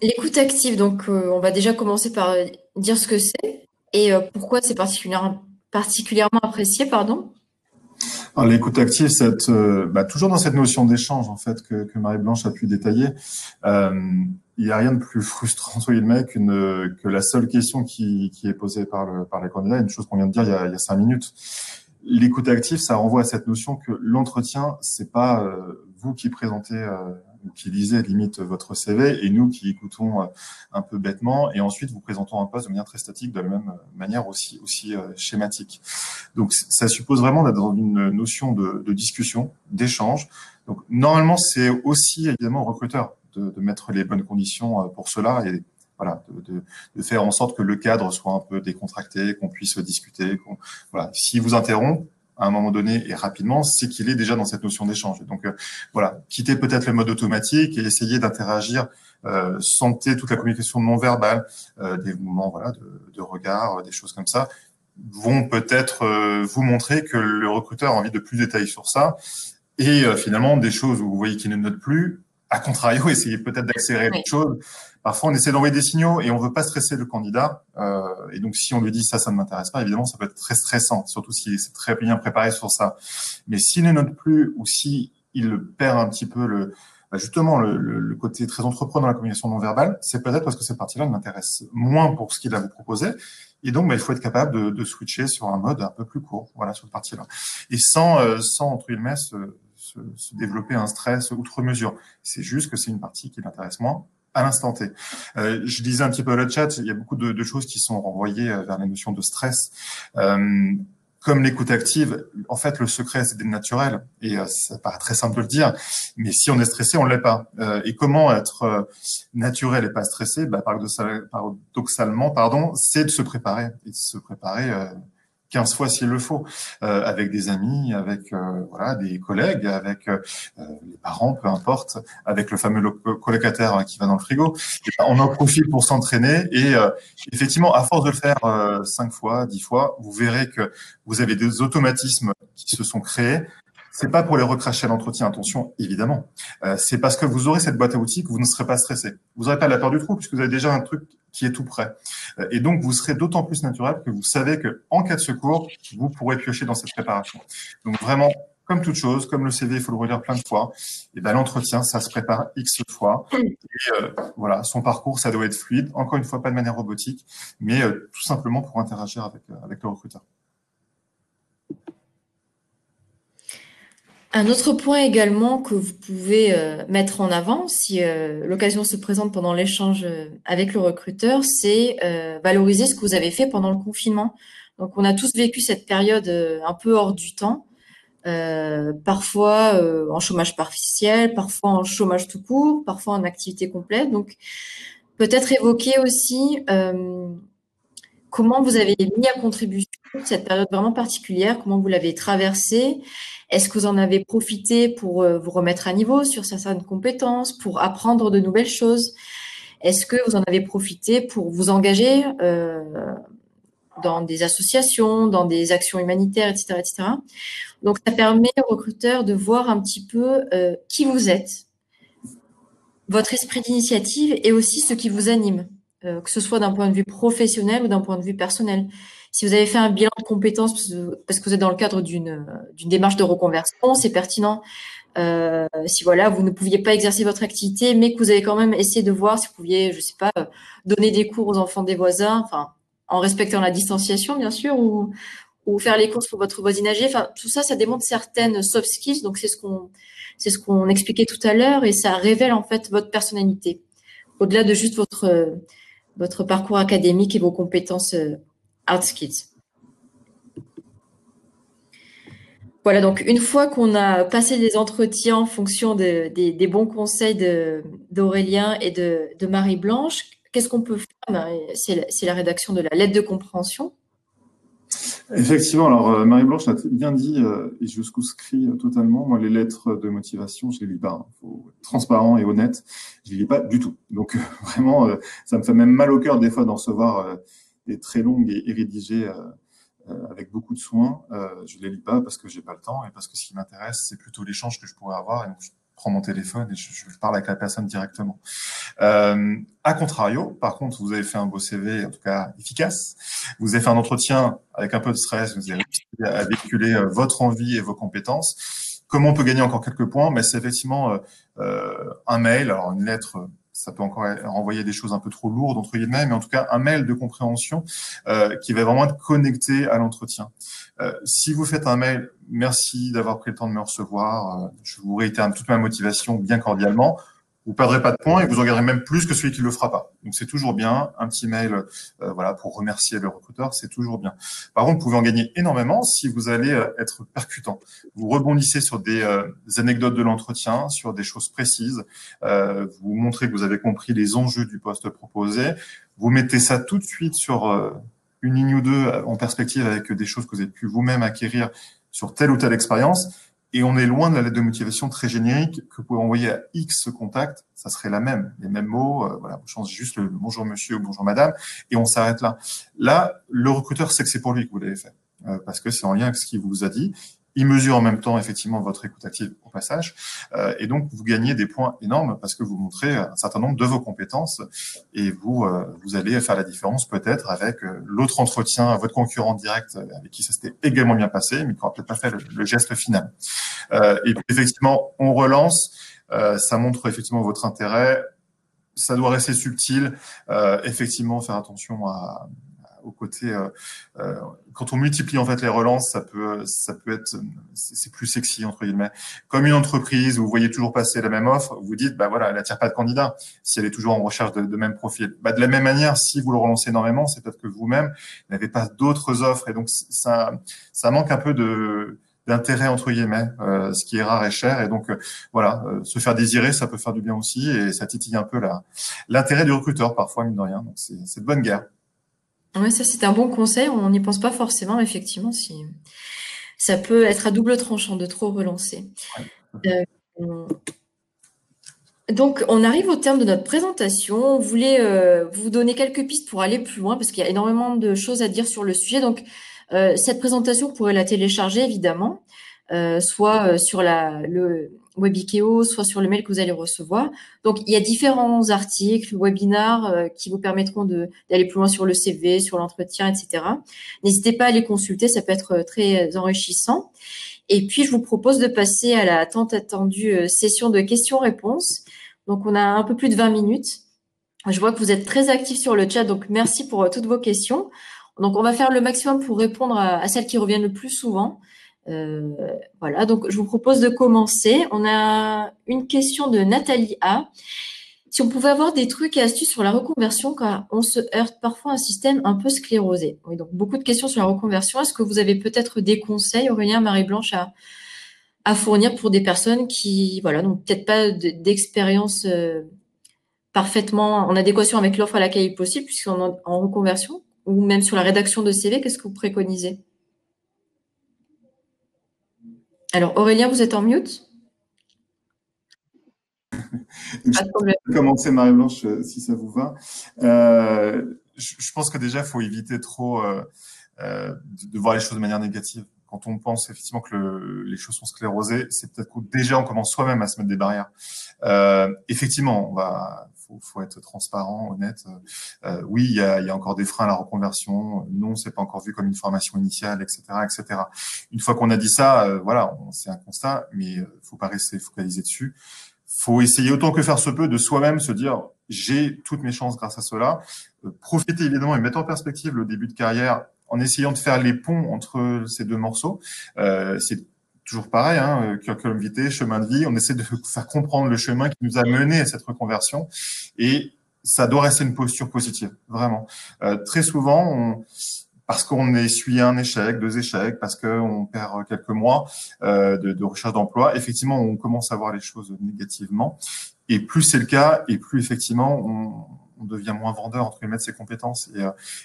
A: L'écoute active, donc on va déjà commencer par dire ce que c'est et pourquoi c'est particulièrement apprécié, pardon.
C: Alors, l'écoute active, toujours dans cette notion d'échange en fait que Marie-Blanche a pu détailler. Il n'y a rien de plus frustrant entre guillemets que la seule question qui est posée par les candidats, une chose qu'on vient de dire il y a 5 minutes. L'écoute active, ça renvoie à cette notion que l'entretien, c'est pas vous qui présentez ou qui lisez limite votre CV et nous qui écoutons un peu bêtement et ensuite vous présentons un poste de manière très statique, de la même manière aussi schématique. Donc ça suppose vraiment d'être dans une notion de discussion, d'échange. Donc normalement, c'est aussi évidemment au recruteur de mettre les bonnes conditions pour cela et voilà, de faire en sorte que le cadre soit un peu décontracté, qu'on puisse discuter. Voilà. S'il vous interrompt à un moment donné et rapidement, c'est qu'il est déjà dans cette notion d'échange. Donc voilà, quittez peut-être le mode automatique et essayez d'interagir, sentez toute la communication non verbale, des mouvements voilà de regard, des choses comme ça vont peut-être vous montrer que le recruteur a envie de plus de détails sur ça et finalement des choses où vous voyez qu'il ne note plus. À contrario, essayez peut-être d'accélérer les choses. Parfois, on essaie d'envoyer des signaux et on veut pas stresser le candidat. Et donc, si on lui dit ça ne m'intéresse pas, évidemment, ça peut être très stressant, surtout si c'est très bien préparé sur ça. Mais s'il ne note plus ou si il perd un petit peu justement le côté très entreprenant dans la communication non verbale, c'est peut-être parce que cette partie-là m'intéresse moins pour ce qu'il a vous proposé. Et donc, il faut être capable de switcher sur un mode un peu plus court, voilà, sur cette partie-là. Et sans entre guillemets, se développer un stress outre mesure. C'est juste que c'est une partie qui l'intéresse moins à l'instant T. Je lisais un petit peu le chat, il y a beaucoup de choses qui sont renvoyées vers la notion de stress. Comme l'écoute active, en fait, le secret, c'est d'être naturel. Et ça paraît très simple de le dire, mais si on est stressé, on ne l'est pas. Et comment être naturel et pas stressé, paradoxalement, c'est de se préparer. Et de se préparer 15 fois s'il le faut, avec des amis, avec voilà des collègues, avec les parents, peu importe, avec le fameux colocataire qui va dans le frigo. Et ben, on en profite pour s'entraîner et effectivement, à force de le faire 5 fois, 10 fois, vous verrez que vous avez des automatismes qui se sont créés. C'est pas pour les recracher à l'entretien, attention, évidemment. C'est parce que vous aurez cette boîte à outils que vous ne serez pas stressé. Vous n'aurez pas la peur du trou puisque vous avez déjà un truc qui est tout prêt. Et donc, vous serez d'autant plus naturel que vous savez que en cas de secours, vous pourrez piocher dans cette préparation. Donc vraiment, comme toute chose, comme le CV, il faut le relire plein de fois. Et ben l'entretien, ça se prépare X fois. Et voilà, son parcours, ça doit être fluide. Encore une fois, pas de manière robotique, mais tout simplement pour interagir avec le recruteur.
A: Un autre point également que vous pouvez mettre en avant si l'occasion se présente pendant l'échange avec le recruteur, c'est valoriser ce que vous avez fait pendant le confinement. Donc, on a tous vécu cette période un peu hors du temps, parfois en chômage partiel, parfois en chômage tout court, parfois en activité complète. Donc, peut-être évoquer aussi comment vous avez mis à contribution cette période vraiment particulière, comment vous l'avez traversée. Est-ce que vous en avez profité pour vous remettre à niveau sur certaines compétences, pour apprendre de nouvelles choses? Est-ce que vous en avez profité pour vous engager dans des associations, dans des actions humanitaires, etc., etc. Donc, ça permet aux recruteurs de voir un petit peu qui vous êtes, votre esprit d'initiative et aussi ce qui vous anime, que ce soit d'un point de vue professionnel ou d'un point de vue personnel. Si vous avez fait un bilan de compétences parce que vous êtes dans le cadre d'une démarche de reconversion, c'est pertinent. Si voilà, vous ne pouviez pas exercer votre activité, mais que vous avez quand même essayé de voir si vous pouviez, je sais pas, donner des cours aux enfants des voisins, enfin, en respectant la distanciation, bien sûr, ou faire les courses pour votre voisinager. Enfin, tout ça, ça démontre certaines soft skills. Donc, c'est ce qu'on expliquait tout à l'heure et ça révèle en fait votre personnalité. Au-delà de juste votre parcours académique et vos compétences hard skills. Voilà, donc une fois qu'on a passé les entretiens en fonction des bons conseils d'Aurélien et de Marie-Blanche, qu'est-ce qu'on peut faire? C'est la rédaction de la lettre de compréhension.
C: Effectivement, alors Marie-Blanche l'a bien dit et je souscris totalement. Moi, les lettres de motivation, je les lis pas. Il faut être transparent et honnête. Je les lis pas du tout. Donc vraiment, ça me fait même mal au cœur des fois d'en recevoir des très longues et rédigées avec beaucoup de soin. Je les lis pas parce que j'ai pas le temps et parce que ce qui m'intéresse, c'est plutôt l'échange que je pourrais avoir. Et donc, je prends mon téléphone et je parle avec la personne directement. À contrario, par contre, vous avez fait un beau CV, en tout cas efficace. Vous avez fait un entretien avec un peu de stress, vous avez réussi à véhiculer votre envie et vos compétences. Comment on peut gagner encore quelques points? Mais c'est effectivement un mail, alors une lettre, ça peut encore renvoyer des choses un peu trop lourdes entre guillemets, mais en tout cas un mail de compréhension qui va vraiment être connecté à l'entretien. Si vous faites un mail, merci d'avoir pris le temps de me recevoir. Je vous réitère toute ma motivation bien cordialement. Vous perdrez pas de points et vous en gagnerez même plus que celui qui le fera pas. Donc c'est toujours bien. Un petit mail, voilà, pour remercier le recruteur, c'est toujours bien. Par contre, vous pouvez en gagner énormément si vous allez être percutant. Vous rebondissez sur des anecdotes de l'entretien, sur des choses précises. Vous montrez que vous avez compris les enjeux du poste proposé. Vous mettez ça tout de suite sur une ligne ou deux en perspective avec des choses que vous avez pu vous-même acquérir sur telle ou telle expérience. Et on est loin de la lettre de motivation très générique que vous pouvez envoyer à X contact, ça serait la même, les mêmes mots, voilà, vous changez juste le bonjour monsieur ou bonjour madame, et on s'arrête là. Là, le recruteur sait que c'est pour lui que vous l'avez fait, parce que c'est en lien avec ce qu'il vous a dit. Il mesure en même temps effectivement votre écoute active au passage, et donc vous gagnez des points énormes parce que vous montrez un certain nombre de vos compétences et vous allez faire la différence peut-être avec l'autre entretien, votre concurrent direct avec qui ça s'était également bien passé, mais qui n'aura peut-être pas fait le geste final. Et puis effectivement, on relance, ça montre effectivement votre intérêt. Ça doit rester subtil. Effectivement, faire attention au côté. Quand on multiplie en fait les relances, ça peut être, c'est plus sexy entre guillemets. Comme une entreprise, où vous voyez toujours passer la même offre, vous dites bah voilà, elle attire pas de candidat. Si elle est toujours en recherche de même profil, bah de la même manière, si vous le relancez énormément, c'est peut-être que vous-même n'avez pas d'autres offres et donc ça manque un peu d'intérêt entre guillemets, ce qui est rare et cher. Et donc voilà, se faire désirer, ça peut faire du bien aussi et ça titille un peu l'intérêt du recruteur parfois mine de rien. Donc c'est de bonne guerre.
A: Ouais, ça c'est un bon conseil. On n'y pense pas forcément, mais effectivement, si ça peut être à double tranchant de trop relancer.
C: Ouais.
A: Donc, on arrive au terme de notre présentation. On voulait vous donner quelques pistes pour aller plus loin parce qu'il y a énormément de choses à dire sur le sujet. Donc, cette présentation, vous pourrez la télécharger évidemment, soit sur le Webikeo, soit sur le mail que vous allez recevoir. Donc, il y a différents articles, webinars qui vous permettront d'aller plus loin sur le CV, sur l'entretien, etc. N'hésitez pas à les consulter, ça peut être très enrichissant. Et puis, je vous propose de passer à la tant attendue session de questions-réponses. Donc, on a un peu plus de 20 minutes. Je vois que vous êtes très actifs sur le chat, donc merci pour toutes vos questions. Donc, on va faire le maximum pour répondre à celles qui reviennent le plus souvent. Voilà, donc je vous propose de commencer. On a une question de Nathalie A. Si on pouvait avoir des trucs et astuces sur la reconversion, car on se heurte parfois à un système un peu sclérosé. Oui, donc beaucoup de questions sur la reconversion. Est-ce que vous avez peut-être des conseils, Aurélien, Marie-Blanche, à fournir pour des personnes qui, voilà, n'ont peut-être pas d'expérience parfaitement en adéquation avec l'offre à laquelle il est possible, puisqu'on est en reconversion, ou même sur la rédaction de CV, qu'est-ce que vous préconisez? Alors, Aurélien, vous êtes en mute? Pas de problème.
C: Je vais commencer Marie-Blanche si ça vous va. Je pense que déjà, il faut éviter trop de voir les choses de manière négative. Quand on pense effectivement que les choses sont sclérosées, c'est peut-être que déjà on commence soi-même à se mettre des barrières. Effectivement, faut être transparent, honnête. Oui, il y a encore des freins à la reconversion. Non, c'est pas encore vu comme une formation initiale, etc., etc. Une fois qu'on a dit ça, voilà, c'est un constat, mais faut pas rester focalisé dessus. Faut essayer autant que faire se peut de soi-même se dire j'ai toutes mes chances grâce à cela. Profiter évidemment et mettre en perspective le début de carrière en essayant de faire les ponts entre ces deux morceaux. C'est toujours pareil, hein, curriculum vitae, chemin de vie. On essaie de faire comprendre le chemin qui nous a mené à cette reconversion et ça doit rester une posture positive, vraiment. Très souvent, parce qu'on essuie un échec, deux échecs, parce qu'on perd quelques mois de recherche d'emploi, effectivement, on commence à voir les choses négativement. Et plus c'est le cas, et plus effectivement, on devient moins vendeur entre guillemets de ses compétences.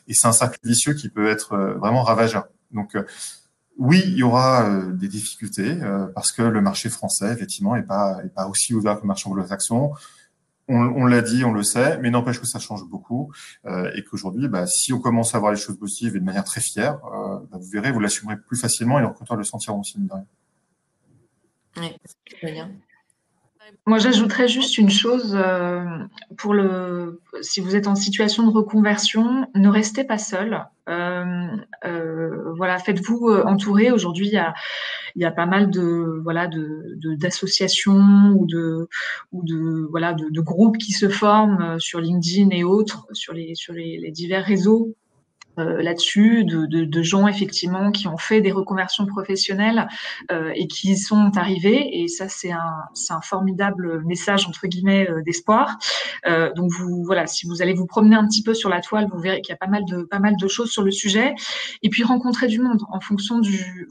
C: Et c'est un cercle vicieux qui peut être vraiment ravageur. Donc, oui, il y aura des difficultés parce que le marché français, effectivement, est pas aussi ouvert que le marché anglo-saxon. on l'a dit, on le sait, mais n'empêche que ça change beaucoup et qu'aujourd'hui, si on commence à voir les choses positives et de manière très fière, vous verrez, vous l'assumerez plus facilement et les recruteurs le sentiront aussi, mine de rien.
A: Oui, très bien.
B: Moi, j'ajouterais juste une chose si vous êtes en situation de reconversion, ne restez pas seul. Voilà, faites-vous entourer. Aujourd'hui, il y a pas mal d'associations ou de groupes qui se forment sur LinkedIn et autres, sur les divers réseaux. Là-dessus, de gens effectivement qui ont fait des reconversions professionnelles et qui y sont arrivés. Et ça, c'est un formidable message entre guillemets d'espoir. Donc voilà, si vous allez vous promener un petit peu sur la toile, vous verrez qu'il y a pas mal de choses sur le sujet. Et puis rencontrer du monde en fonction du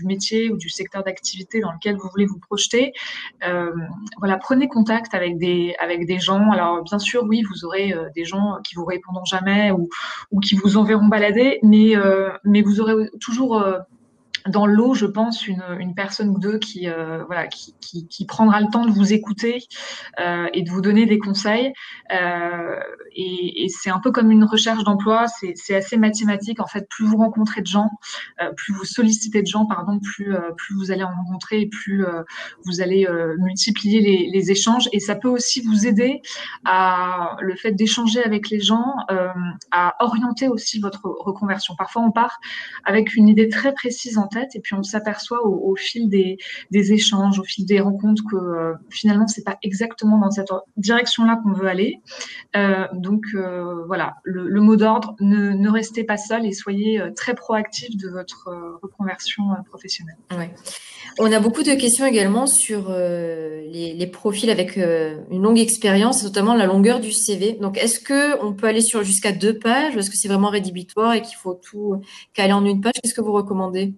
B: métier ou du secteur d'activité dans lequel vous voulez vous projeter. Voilà, prenez contact avec des gens. Alors bien sûr, oui, vous aurez des gens qui vous répondront jamais ou qui vous enverront balader, mais vous aurez toujours dans l'eau, je pense, une personne ou deux qui prendra le temps de vous écouter et de vous donner des conseils. Et c'est un peu comme une recherche d'emploi, c'est assez mathématique. En fait, plus vous rencontrez de gens, plus vous sollicitez de gens, pardon, plus vous allez en rencontrer et plus vous allez multiplier les échanges. Et ça peut aussi vous aider à le fait d'échanger avec les gens, à orienter aussi votre reconversion. Parfois, on part avec une idée très précise en tête et puis on s'aperçoit au fil des échanges, au fil des rencontres que finalement, c'est pas exactement dans cette direction-là qu'on veut aller. Donc voilà, le mot d'ordre, ne restez pas seul et soyez très proactif de votre reconversion professionnelle.
A: Ouais. On a beaucoup de questions également sur les profils avec une longue expérience, notamment la longueur du CV. Donc, est-ce qu'on peut aller jusqu'à 2 pages ou est-ce que c'est vraiment rédhibitoire et qu'il faut tout caler en une page? Qu'est-ce que vous recommandez?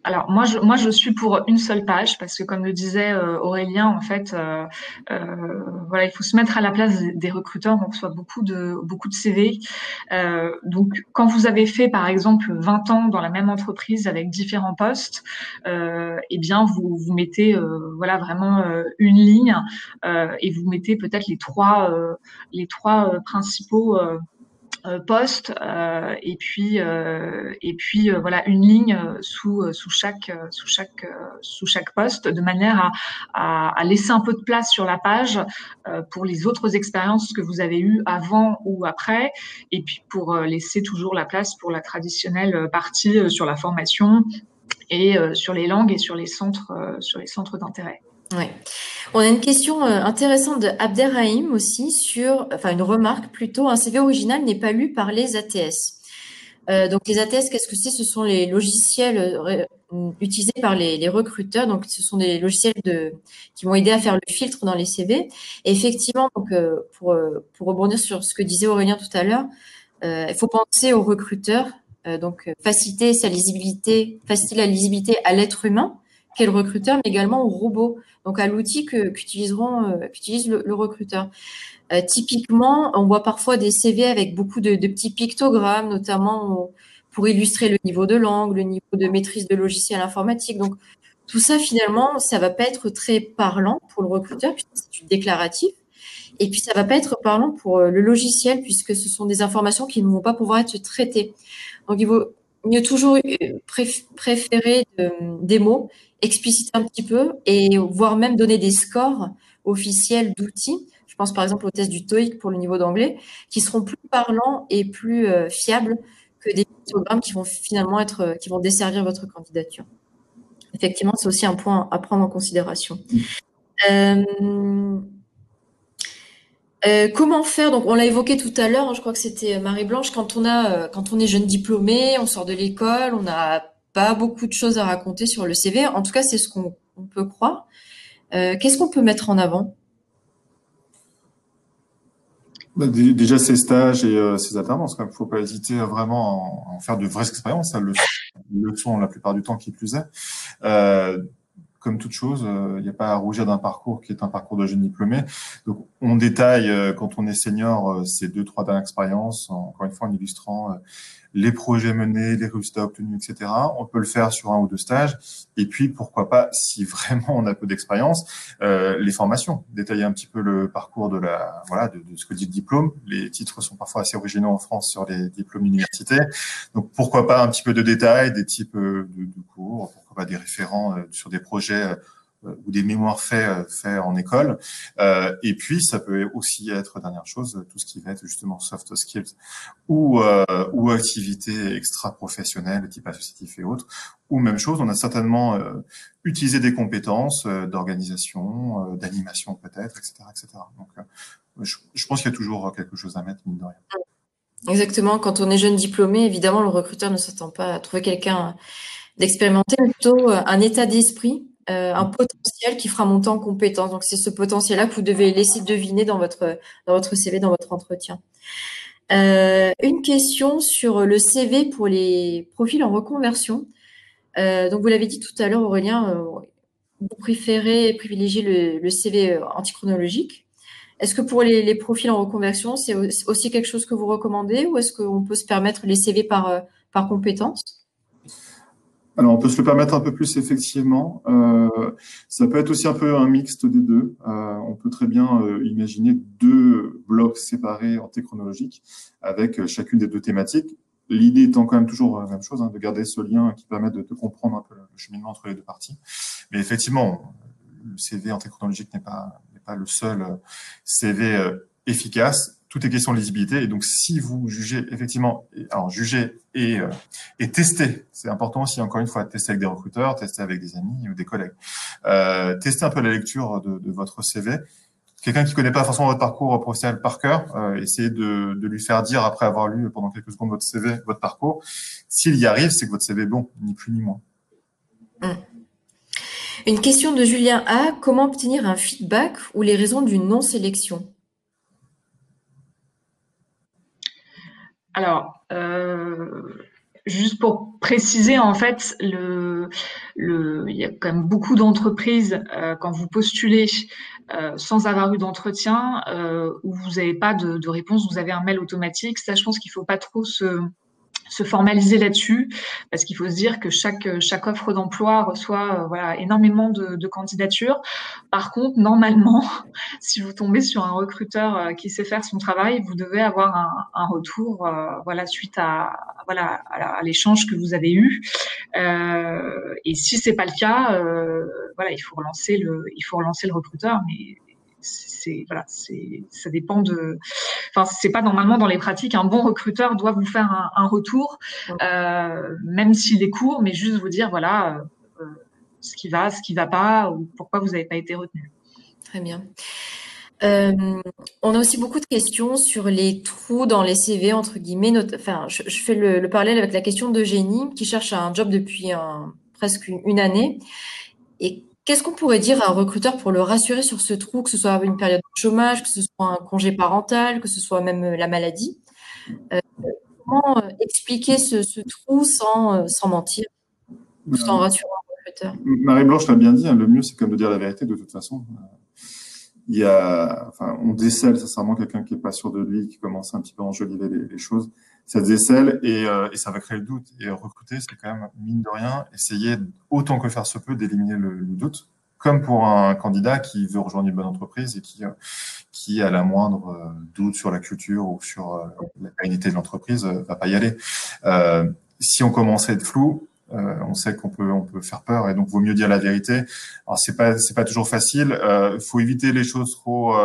B: Alors moi je suis pour une seule page parce que comme le disait Aurélien, en fait, voilà, il faut se mettre à la place des recruteurs. On reçoit beaucoup de CV. Donc quand vous avez fait par exemple 20 ans dans la même entreprise avec différents postes, eh bien vous mettez voilà vraiment une ligne et vous mettez peut-être les trois principaux poste et puis voilà une ligne sous chaque poste de manière à laisser un peu de place sur la page pour les autres expériences que vous avez eues avant ou après et puis pour laisser toujours la place pour la traditionnelle partie sur la formation et sur les langues et sur les centres d'intérêt.
A: Ouais. On a une question intéressante de Abderrahim aussi une remarque plutôt, un CV original n'est pas lu par les ATS. Donc les ATS, qu'est-ce que c'est? Ce sont les logiciels utilisés par les recruteurs. Donc ce sont des logiciels qui vont aider à faire le filtre dans les CV. Et effectivement, donc pour rebondir sur ce que disait Aurélien tout à l'heure, il faut penser aux recruteurs. Donc faciliter la lisibilité à l'être humain qu'est le recruteur, mais également au robot, donc à l'outil qu'utilise le recruteur. Typiquement, on voit parfois des CV avec beaucoup de petits pictogrammes, notamment pour illustrer le niveau de langue, le niveau de maîtrise de logiciel informatique. Donc, tout ça, finalement, ça va pas être très parlant pour le recruteur, puisque c'est du déclaratif. Et puis, ça va pas être parlant pour le logiciel, puisque ce sont des informations qui ne vont pas pouvoir être traitées. Donc, il vaut mieux toujours préférer des mots, expliciter un petit peu, et voire même donner des scores officiels d'outils. Je pense par exemple au test du TOEIC pour le niveau d'anglais, qui seront plus parlants et plus fiables que des pictogrammes qui vont finalement qui vont desservir votre candidature. Effectivement, c'est aussi un point à prendre en considération. Comment faire? Donc, on l'a évoqué tout à l'heure, hein, je crois que c'était Marie-Blanche, quand on est jeune diplômé, on sort de l'école, on n'a pas beaucoup de choses à raconter sur le CV. En tout cas, c'est ce qu'on peut croire. Qu'est-ce qu'on peut mettre en avant?
C: Déjà, ces stages et ces alternances, il ne faut pas hésiter à vraiment en faire de vraies expériences. Elles le sont la plupart du temps, qui plus est. comme toute chose, il n'y a pas à rougir d'un parcours qui est un parcours de jeune diplômé. Donc, on détaille, quand on est senior, ces 2-3 dernières expériences, encore une fois, en illustrant les projets menés, les résultats obtenus, etc. On peut le faire sur 1 ou 2 stages. Et puis, pourquoi pas, si vraiment on a peu d'expérience, les formations. Détailler un petit peu le parcours de ce que dit le diplôme. Les titres sont parfois assez originaux en France sur les diplômes universitaires. Donc, pourquoi pas un petit peu de détails, des types de cours, pourquoi pas des référents sur des projets ou des mémoires faits en école. Et puis, ça peut aussi être, dernière chose, tout ce qui va être justement soft skills ou activités extra-professionnelles, type associatif et autres. Ou même chose, on a certainement utilisé des compétences d'organisation, d'animation peut-être, etc., etc. Donc, je pense qu'il y a toujours quelque chose à mettre, mine de rien.
A: Exactement. Quand on est jeune diplômé, évidemment, le recruteur ne s'attend pas à trouver quelqu'un d'expérimenté, mais plutôt un état d'esprit, un potentiel qui fera monter en compétence. Donc, c'est ce potentiel-là que vous devez laisser deviner dans votre CV, dans votre entretien. Une question sur le CV pour les profils en reconversion. Donc, vous l'avez dit tout à l'heure, Aurélien, vous préférez privilégier le CV antichronologique. Est-ce que pour les profils en reconversion, c'est aussi quelque chose que vous recommandez ou est-ce qu'on peut se permettre les CV par compétences?
C: Alors, on peut se le permettre un peu plus, effectivement. Ça peut être aussi un peu un mixte des deux. On peut très bien imaginer 2 blocs séparés antéchronologiques avec chacune des 2 thématiques. L'idée étant quand même toujours la même chose, de garder ce lien qui permet de comprendre un peu le cheminement entre les 2 parties. Mais effectivement, le CV antéchronologique n'est pas le seul CV efficace. Tout est question de lisibilité. Et donc, si vous jugez effectivement, alors juger et tester, c'est important aussi, encore une fois, tester avec des recruteurs, tester avec des amis ou des collègues. Tester un peu la lecture de votre CV. Quelqu'un qui connaît pas forcément votre parcours professionnel par cœur, essayez de lui faire dire, après avoir lu pendant quelques secondes votre CV, votre parcours, s'il y arrive, c'est que votre CV est bon, ni plus ni moins.
A: Une question de Julien A. Comment obtenir un feedback ou les raisons d'une non-sélection?
B: Alors, juste pour préciser, en fait, il y a quand même beaucoup d'entreprises, quand vous postulez sans avoir eu d'entretien, où vous n'avez pas de réponse, vous avez un mail automatique. Ça, je pense qu'il ne faut pas trop se formaliser là-dessus, parce qu'il faut se dire que chaque offre d'emploi reçoit énormément de candidatures. Par contre, normalement, si vous tombez sur un recruteur qui sait faire son travail, vous devez avoir un retour suite à l'échange que vous avez eu. Et si c'est pas le cas, il faut relancer le recruteur, mais ça dépend de. Enfin, c'est pas normalement dans les pratiques. Un bon recruteur doit vous faire un retour, même s'il est court, mais juste vous dire ce qui va pas, ou pourquoi vous n'avez pas été retenu.
A: Très bien. On a aussi beaucoup de questions sur les trous dans les CV, entre guillemets. Je fais le parallèle avec la question d'Eugénie, qui cherche un job depuis presque une année. Et qu'est-ce qu'on pourrait dire à un recruteur pour le rassurer sur ce trou, que ce soit une période de chômage, que ce soit un congé parental, que ce soit même la maladie? Comment expliquer ce trou sans mentir ou sans rassurer un recruteur?
C: Marie-Blanche l'a bien dit, le mieux c'est comme de dire la vérité de toute façon. On décèle sincèrement quelqu'un qui est pas sûr de lui, qui commence un petit peu à enjoliver les choses. Ça décèle et ça va créer le doute. Et recruter, c'est quand même, mine de rien, essayer autant que faire se peut d'éliminer le doute. Comme pour un candidat qui veut rejoindre une bonne entreprise et qui a la moindre doute sur la culture ou sur la pérennité de l'entreprise, va pas y aller. Si on commence à être flou, on sait qu'on peut faire peur et donc vaut mieux dire la vérité. Alors c'est pas toujours facile. Faut éviter les choses trop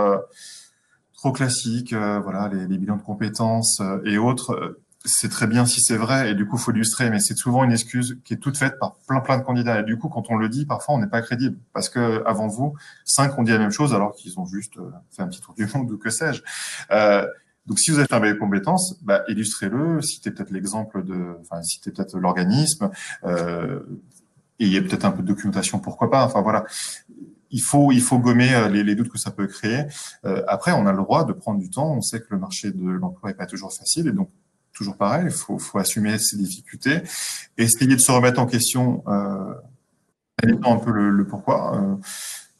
C: classiques. Les bilans de compétences et autres. C'est très bien si c'est vrai et du coup faut l'illustrer, mais c'est souvent une excuse qui est toute faite par plein de candidats et du coup quand on le dit parfois on n'est pas crédible parce que avant vous 5 ont dit la même chose alors qu'ils ont juste fait un petit tour du monde ou que sais-je. Donc, si vous êtes un bel compétence, illustrez-le, citez peut-être l'exemple citez peut-être l'organisme, et il y a peut-être un peu de documentation, pourquoi pas. Enfin, voilà. Il faut gommer les doutes que ça peut créer. Après, on a le droit de prendre du temps. On sait que le marché de l'emploi est pas toujours facile et donc, toujours pareil, il faut assumer ces difficultés, essayer de se remettre en question, analysant un peu le pourquoi.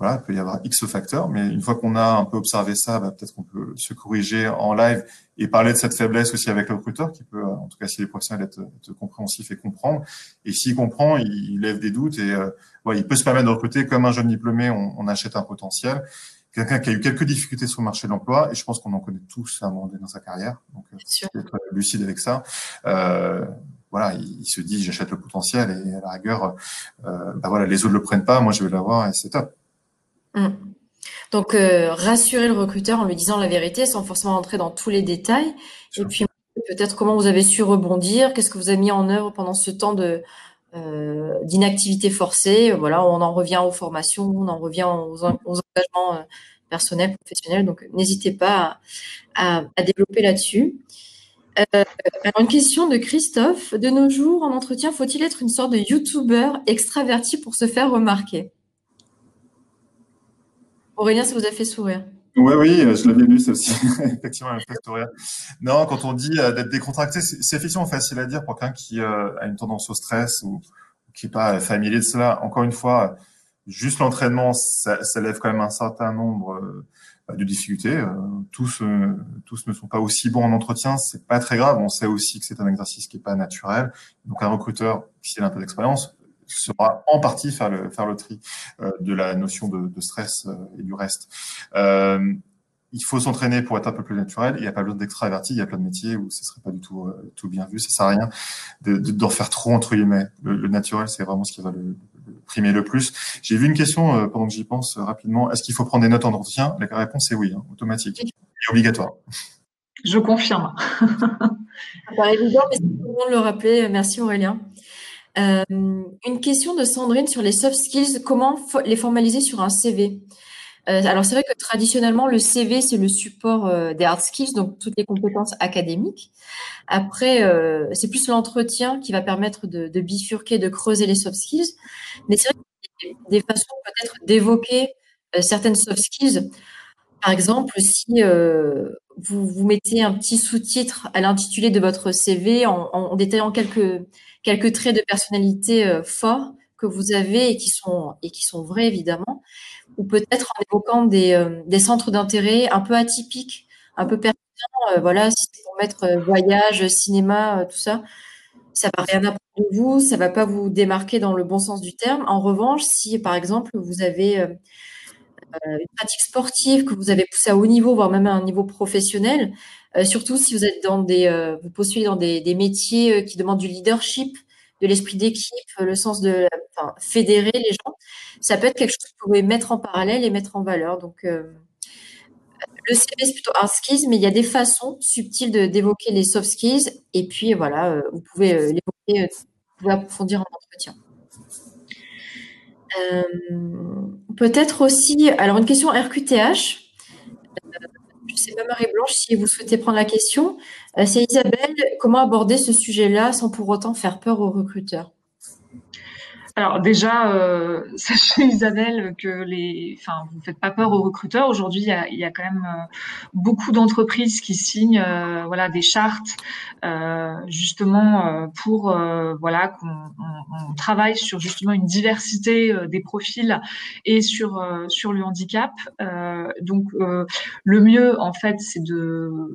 C: Voilà, il peut y avoir X facteurs, mais une fois qu'on a un peu observé ça, peut-être qu'on peut se corriger en live et parler de cette faiblesse aussi avec le recruteur, qui peut, en tout cas, si les professionnels être compréhensif et comprendre. Et s'il comprend, il lève des doutes et il peut se permettre de recruter comme un jeune diplômé, on achète un potentiel. Quelqu'un qui a eu quelques difficultés sur le marché de l'emploi, et je pense qu'on en connaît tous à un moment donné dans sa carrière, donc faut être lucide avec ça. Voilà, il se dit j'achète le potentiel et à la rigueur, les autres le prennent pas, moi je vais l'avoir et c'est top.
A: Donc, rassurer le recruteur en lui disant la vérité sans forcément entrer dans tous les détails. Et puis, peut-être comment vous avez su rebondir, qu'est-ce que vous avez mis en œuvre pendant ce temps d'inactivité forcée. Voilà, on en revient aux formations, on en revient aux engagements personnels, professionnels. Donc, n'hésitez pas à développer là-dessus. Alors, une question de Christophe. De nos jours, en entretien, faut-il être une sorte de youtubeur extraverti pour se faire remarquer? Aurélien, ça vous a fait sourire.
C: Oui, je l'avais lu, ça aussi. Effectivement, elle me fait sourire. Non, quand on dit d'être décontracté, c'est effectivement facile à dire pour quelqu'un qui a une tendance au stress ou qui n'est pas familier de cela. Encore une fois, juste l'entraînement, ça lève quand même un certain nombre de difficultés. Tous ne sont pas aussi bons en entretien, c'est pas très grave. On sait aussi que c'est un exercice qui est pas naturel. Donc un recruteur, s'il a un peu d'expérience, saura en partie faire le tri de la notion de stress et du reste. Il faut s'entraîner pour être un peu plus naturel. Il n'y a pas besoin d'extraverti. Il y a plein de métiers où ce serait pas du tout bien vu. Ça sert à rien d'en faire trop entre guillemets. Le naturel, c'est vraiment ce qui va le primer le plus. J'ai vu une question pendant que j'y pense rapidement. Est-ce qu'il faut prendre des notes en entretien? La réponse est oui, automatique et obligatoire.
B: Je confirme.
A: Ça paraît évident, mais c'est important de le rappeler. Merci Aurélien. Une question de Sandrine sur les soft skills. Comment les formaliser sur un CV? Alors, c'est vrai que traditionnellement, le CV, c'est le support des hard skills, donc toutes les compétences académiques. Après, c'est plus l'entretien qui va permettre de bifurquer, de creuser les soft skills. Mais c'est vrai qu'il y a des façons peut-être d'évoquer certaines soft skills. Par exemple, si vous mettez un petit sous-titre à l'intitulé de votre CV en détaillant quelques traits de personnalité forts que vous avez et qui sont vrais évidemment, ou peut-être en évoquant des centres d'intérêt un peu atypiques, un peu pertinents. Voilà, si c'est pour mettre voyage, cinéma, tout ça, ça va rien apprendre de vous, ça va pas vous démarquer dans le bon sens du terme. En revanche, si par exemple vous avez une pratique sportive que vous avez poussée à haut niveau, voire même à un niveau professionnel, surtout si vous êtes vous postulez dans des métiers qui demandent du leadership, de l'esprit d'équipe, le sens fédérer les gens, ça peut être quelque chose que vous pouvez mettre en parallèle et mettre en valeur. Donc, le CV, c'est plutôt hard skills, mais il y a des façons subtiles d'évoquer les soft skills. Et puis, voilà, vous pouvez l'évoquer, vous pouvez approfondir en entretien. Peut-être aussi, alors une question RQTH. Je ne sais pas, Marie-Blanche, si vous souhaitez prendre la question. C'est Isabelle, comment aborder ce sujet-là sans pour autant faire peur aux recruteurs?
B: Alors déjà, sachez Isabelle que vous faites pas peur aux recruteurs. Aujourd'hui, il y a quand même beaucoup d'entreprises qui signent, des chartes, justement pour qu'on travaille sur justement une diversité des profils et sur le handicap. Donc le mieux en fait,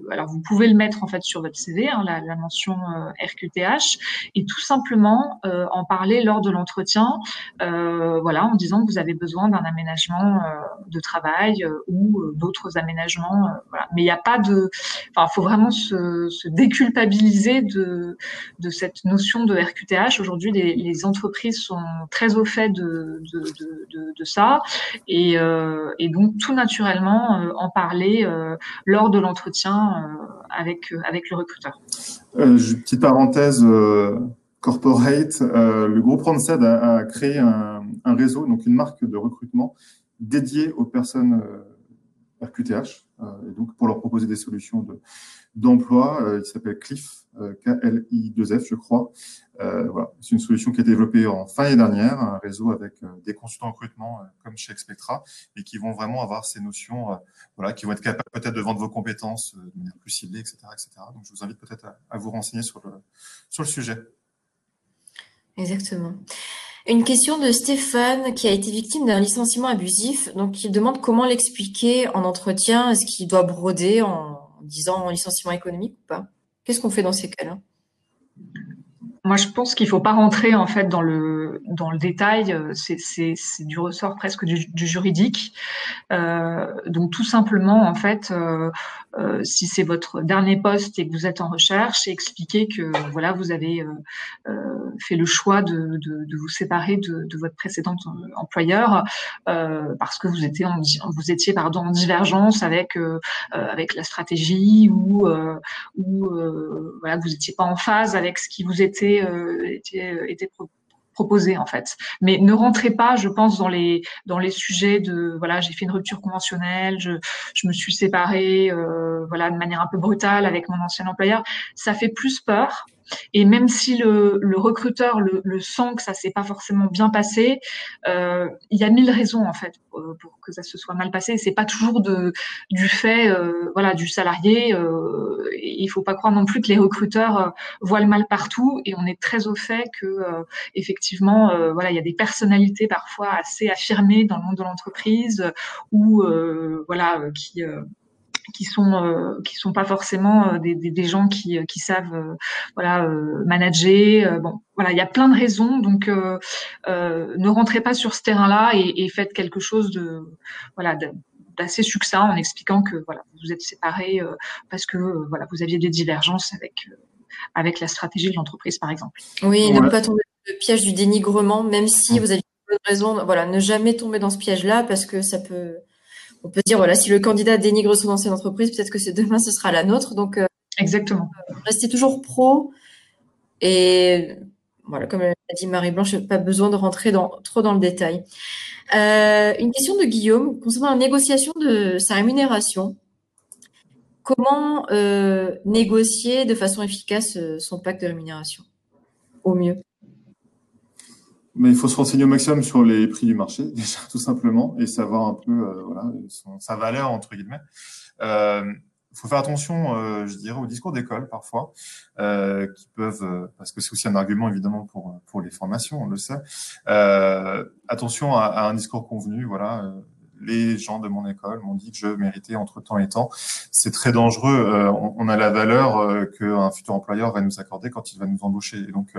B: alors vous pouvez le mettre en fait sur votre CV, hein, la mention RQTH, et tout simplement en parler lors de l'entretien. En disant que vous avez besoin d'un aménagement de travail ou d'autres aménagements. Mais il n'y a pas faut vraiment se déculpabiliser de cette notion de RQTH. Aujourd'hui, les entreprises sont très au fait de ça et donc tout naturellement en parler lors de l'entretien avec le recruteur.
C: Petite parenthèse corporate, le groupe Randstad a créé un réseau, donc une marque de recrutement dédiée aux personnes RQTH, et donc pour leur proposer des solutions d'emploi, qui s'appelle Cliff, KLI2F, je crois. C'est une solution qui a été développée en fin d'année dernière, un réseau avec des consultants en recrutement comme chez Expectra, et qui vont vraiment avoir ces notions, qui vont être capables peut-être de vendre vos compétences de manière plus ciblée, etc., etc. Donc, je vous invite peut-être à vous renseigner sur le sujet.
A: Exactement. Une question de Stéphane qui a été victime d'un licenciement abusif. Donc, il demande comment l'expliquer en entretien. Est-ce qu'il doit broder en disant licenciement économique ou pas? Qu'est-ce qu'on fait dans ces cas-là?
B: Moi, je pense qu'il faut pas rentrer en fait dans le détail. C'est du ressort presque du juridique. Donc tout simplement, en fait, si c'est votre dernier poste et que vous êtes en recherche, expliquez que voilà, vous avez fait le choix de vous séparer de votre précédent employeur parce que vous étiez en divergence avec la stratégie ou voilà, vous n'étiez pas en phase avec ce qui vous était proposé en fait. Mais ne rentrez pas, je pense, dans les sujets de voilà, j'ai fait une rupture conventionnelle, je me suis séparée voilà, de manière un peu brutale avec mon ancien employeur. Ça fait plus peur. Et même si le recruteur le sent que ça s'est pas forcément bien passé, il y a mille raisons en fait pour que ça se soit mal passé. C'est pas toujours du fait voilà, du salarié. Il faut pas croire non plus que les recruteurs voient le mal partout. Et on est très au fait que effectivement, voilà, il y a des personnalités parfois assez affirmées dans le monde de l'entreprise ou voilà, qui sont pas forcément des gens qui savent voilà manager. Bon, voilà, il y a plein de raisons. Donc, ne rentrez pas sur ce terrain-là et faites quelque chose voilà. D'assez succinct en expliquant que voilà, vous vous êtes séparés parce que voilà, vous aviez des divergences avec la stratégie de l'entreprise, par exemple.
A: Oui, ne
C: Ouais.
A: pas tomber dans le piège du dénigrement, même si vous avez une bonne raison. Voilà, ne jamais tomber dans ce piège-là parce que on peut dire, voilà, si le candidat dénigre son ancienne entreprise, peut-être que demain, ce sera la nôtre. Donc,
B: Exactement.
A: restez toujours pro. Et voilà, comme l'a dit Marie-Blanche, pas besoin de rentrer trop dans le détail. Une question de Guillaume concernant la négociation de sa rémunération. Comment négocier de façon efficace son pacte de rémunération au mieux?
C: Mais il faut se renseigner au maximum sur les prix du marché, déjà, tout simplement, et savoir un peu voilà, sa valeur, entre guillemets. Il faut faire attention, je dirais, aux discours d'école, parfois, qui peuvent, parce que c'est aussi un argument, évidemment, pour les formations, on le sait. Attention à un discours convenu, voilà. Les gens de mon école m'ont dit que je méritais entre temps et temps. C'est très dangereux. On a la valeur qu'un futur employeur va nous accorder quand il va nous embaucher. Et donc,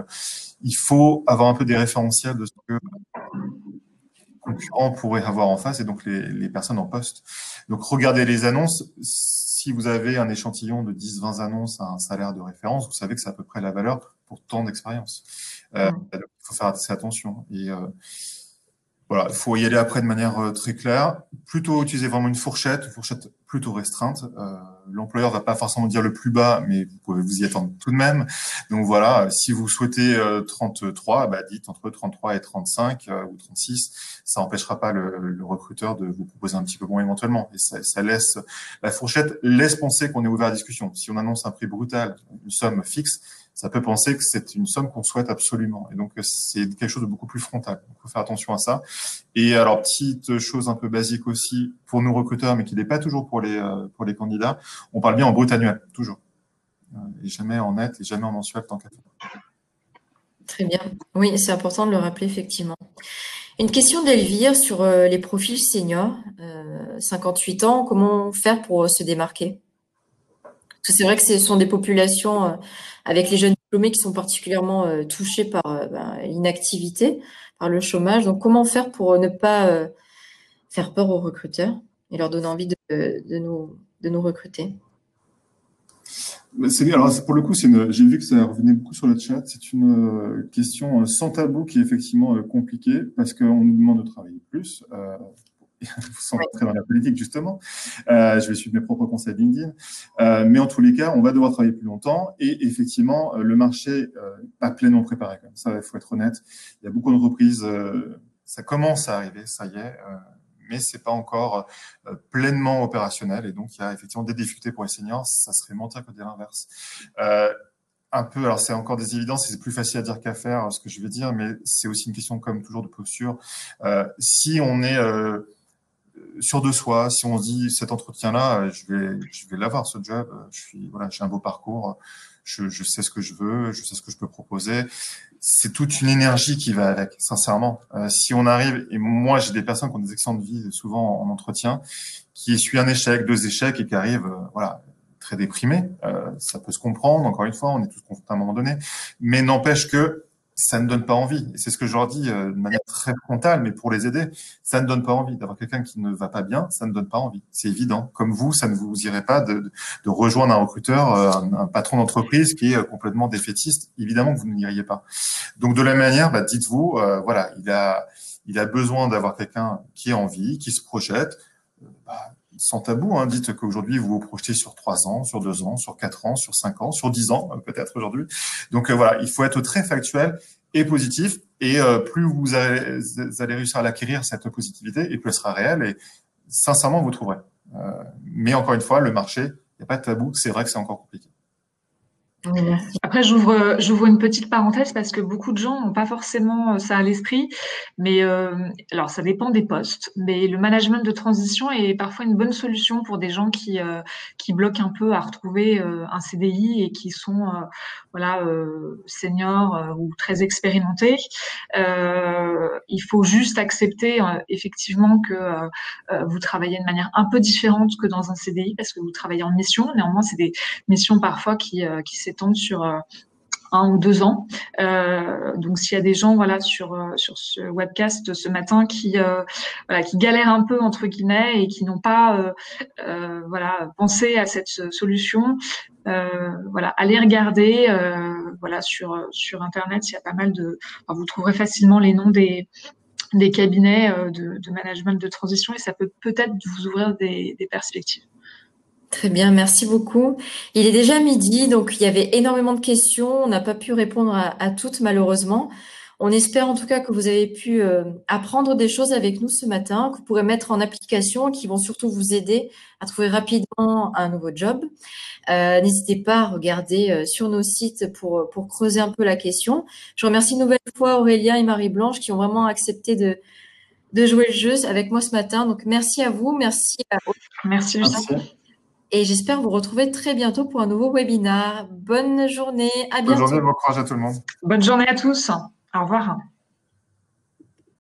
C: il faut avoir un peu des référentiels de ce que les concurrents pourraient avoir en face et donc les personnes en poste. Donc, regardez les annonces. Si vous avez un échantillon de 10-20 annonces à un salaire de référence, vous savez que c'est à peu près la valeur pour tant d'expérience. Donc, il faut faire assez attention. Et voilà, il faut y aller après de manière très claire. Plutôt utiliser vraiment une fourchette plutôt restreinte. L'employeur va pas forcément dire le plus bas, mais vous pouvez vous y attendre tout de même. Donc voilà, si vous souhaitez 33, bah dites entre 33 et 35 ou 36. Ça n'empêchera pas le recruteur de vous proposer un petit peu moins éventuellement. Et ça laisse la fourchette laisse penser qu'on est ouvert à la discussion. Si on annonce un prix brutal, une somme fixe, ça peut penser que c'est une somme qu'on souhaite absolument. Et donc, c'est quelque chose de beaucoup plus frontal. Il faut faire attention à ça. Et alors, petite chose un peu basique aussi pour nos recruteurs, mais qui n'est pas toujours pour les candidats, on parle bien en brut annuel, toujours. Et jamais en net et jamais en mensuel tant qu'à faire.
A: Très bien. Oui, c'est important de le rappeler, effectivement. Une question d'Elvire sur les profils seniors, 58 ans, comment faire pour se démarquer? Parce que c'est vrai que ce sont des populations avec les jeunes diplômés qui sont particulièrement touchés par l'inactivité, par le chômage. Donc, comment faire pour ne pas faire peur aux recruteurs et leur donner envie de nous recruter?
C: C'est bien. Alors, pour le coup, j'ai vu que ça revenait beaucoup sur le chat. C'est une question sans tabou qui est effectivement compliquée parce qu'on nous demande de travailler plus. Sans rentrer dans la politique, justement. Je vais suivre mes propres conseils LinkedIn. Mais en tous les cas, on va devoir travailler plus longtemps. Et effectivement, le marché n'est pas pleinement préparé. Comme ça, il faut être honnête. Il y a beaucoup d'entreprises, ça commence à arriver, ça y est. Mais c'est pas encore pleinement opérationnel. Et donc, il y a effectivement des difficultés pour les seniors. Ça serait mentir que de dire l'inverse. Un peu, alors c'est encore des évidences, c'est plus facile à dire qu'à faire, ce que je vais dire, mais c'est aussi une question, comme toujours, de posture. Si on est sûr de soi, si on se dit cet entretien-là, je vais l'avoir ce job, j'ai un beau parcours, je sais ce que je veux, je sais ce que je peux proposer. C'est toute une énergie qui va avec, sincèrement. Si on arrive, et moi j'ai des personnes qui ont des accidents de vie souvent en entretien, qui essuient un échec, 2 échecs et qui arrivent, voilà, très déprimés. Ça peut se comprendre. Encore une fois, on est tous confrontés à un moment donné, mais n'empêche que ça ne donne pas envie. Et c'est ce que je leur dis de manière très frontale, mais pour les aider, ça ne donne pas envie d'avoir quelqu'un qui ne va pas bien. Ça ne donne pas envie. C'est évident. Comme vous, ça ne vous irait pas de rejoindre un recruteur, un patron d'entreprise qui est complètement défaitiste. Évidemment que vous n'iriez pas. Donc de la même manière, dites-vous, voilà, il a besoin d'avoir quelqu'un qui a envie, qui se projette. Sans tabou, hein, dites qu'aujourd'hui, vous vous projetez sur 3 ans, sur 2 ans, sur 4 ans, sur 5 ans, sur 10 ans, peut-être aujourd'hui. Donc voilà, il faut être très factuel et positif. Et plus vous allez réussir à l'acquérir, cette positivité, et plus elle sera réelle. Et sincèrement, vous trouverez. Mais encore une fois, le marché, il n'y a pas de tabou. C'est vrai que c'est encore compliqué.
B: Après, j'ouvre une petite parenthèse parce que beaucoup de gens n'ont pas forcément ça à l'esprit, mais alors ça dépend des postes, mais le management de transition est parfois une bonne solution pour des gens qui bloquent un peu à retrouver un CDI et qui sont seniors ou très expérimentés. Il faut juste accepter effectivement que vous travaillez de manière un peu différente que dans un CDI parce que vous travaillez en mission. Néanmoins, c'est des missions parfois qui s'étendent sur 1 ou 2 ans. Donc, s'il y a des gens, sur ce webcast ce matin qui galèrent un peu entre guillemets et qui n'ont pas, pensé à cette solution, allez regarder, sur Internet, il y a pas mal vous trouverez facilement les noms des cabinets de management de transition et ça peut peut-être vous ouvrir des perspectives.
A: Très bien, merci beaucoup. Il est déjà midi, donc il y avait énormément de questions. On n'a pas pu répondre à toutes, malheureusement. On espère en tout cas que vous avez pu apprendre des choses avec nous ce matin, que vous pourrez mettre en application, qui vont surtout vous aider à trouver rapidement un nouveau job. N'hésitez pas à regarder sur nos sites pour creuser un peu la question. Je remercie une nouvelle fois Aurélien et Marie-Blanche qui ont vraiment accepté de jouer le jeu avec moi ce matin. Donc, merci à vous. Merci à
B: Merci, Lucie.
A: Et j'espère vous retrouver très bientôt pour un nouveau webinaire. Bonne journée, à bientôt.
C: Bonne journée, bon courage à tout le monde.
B: Bonne journée à tous. Au revoir.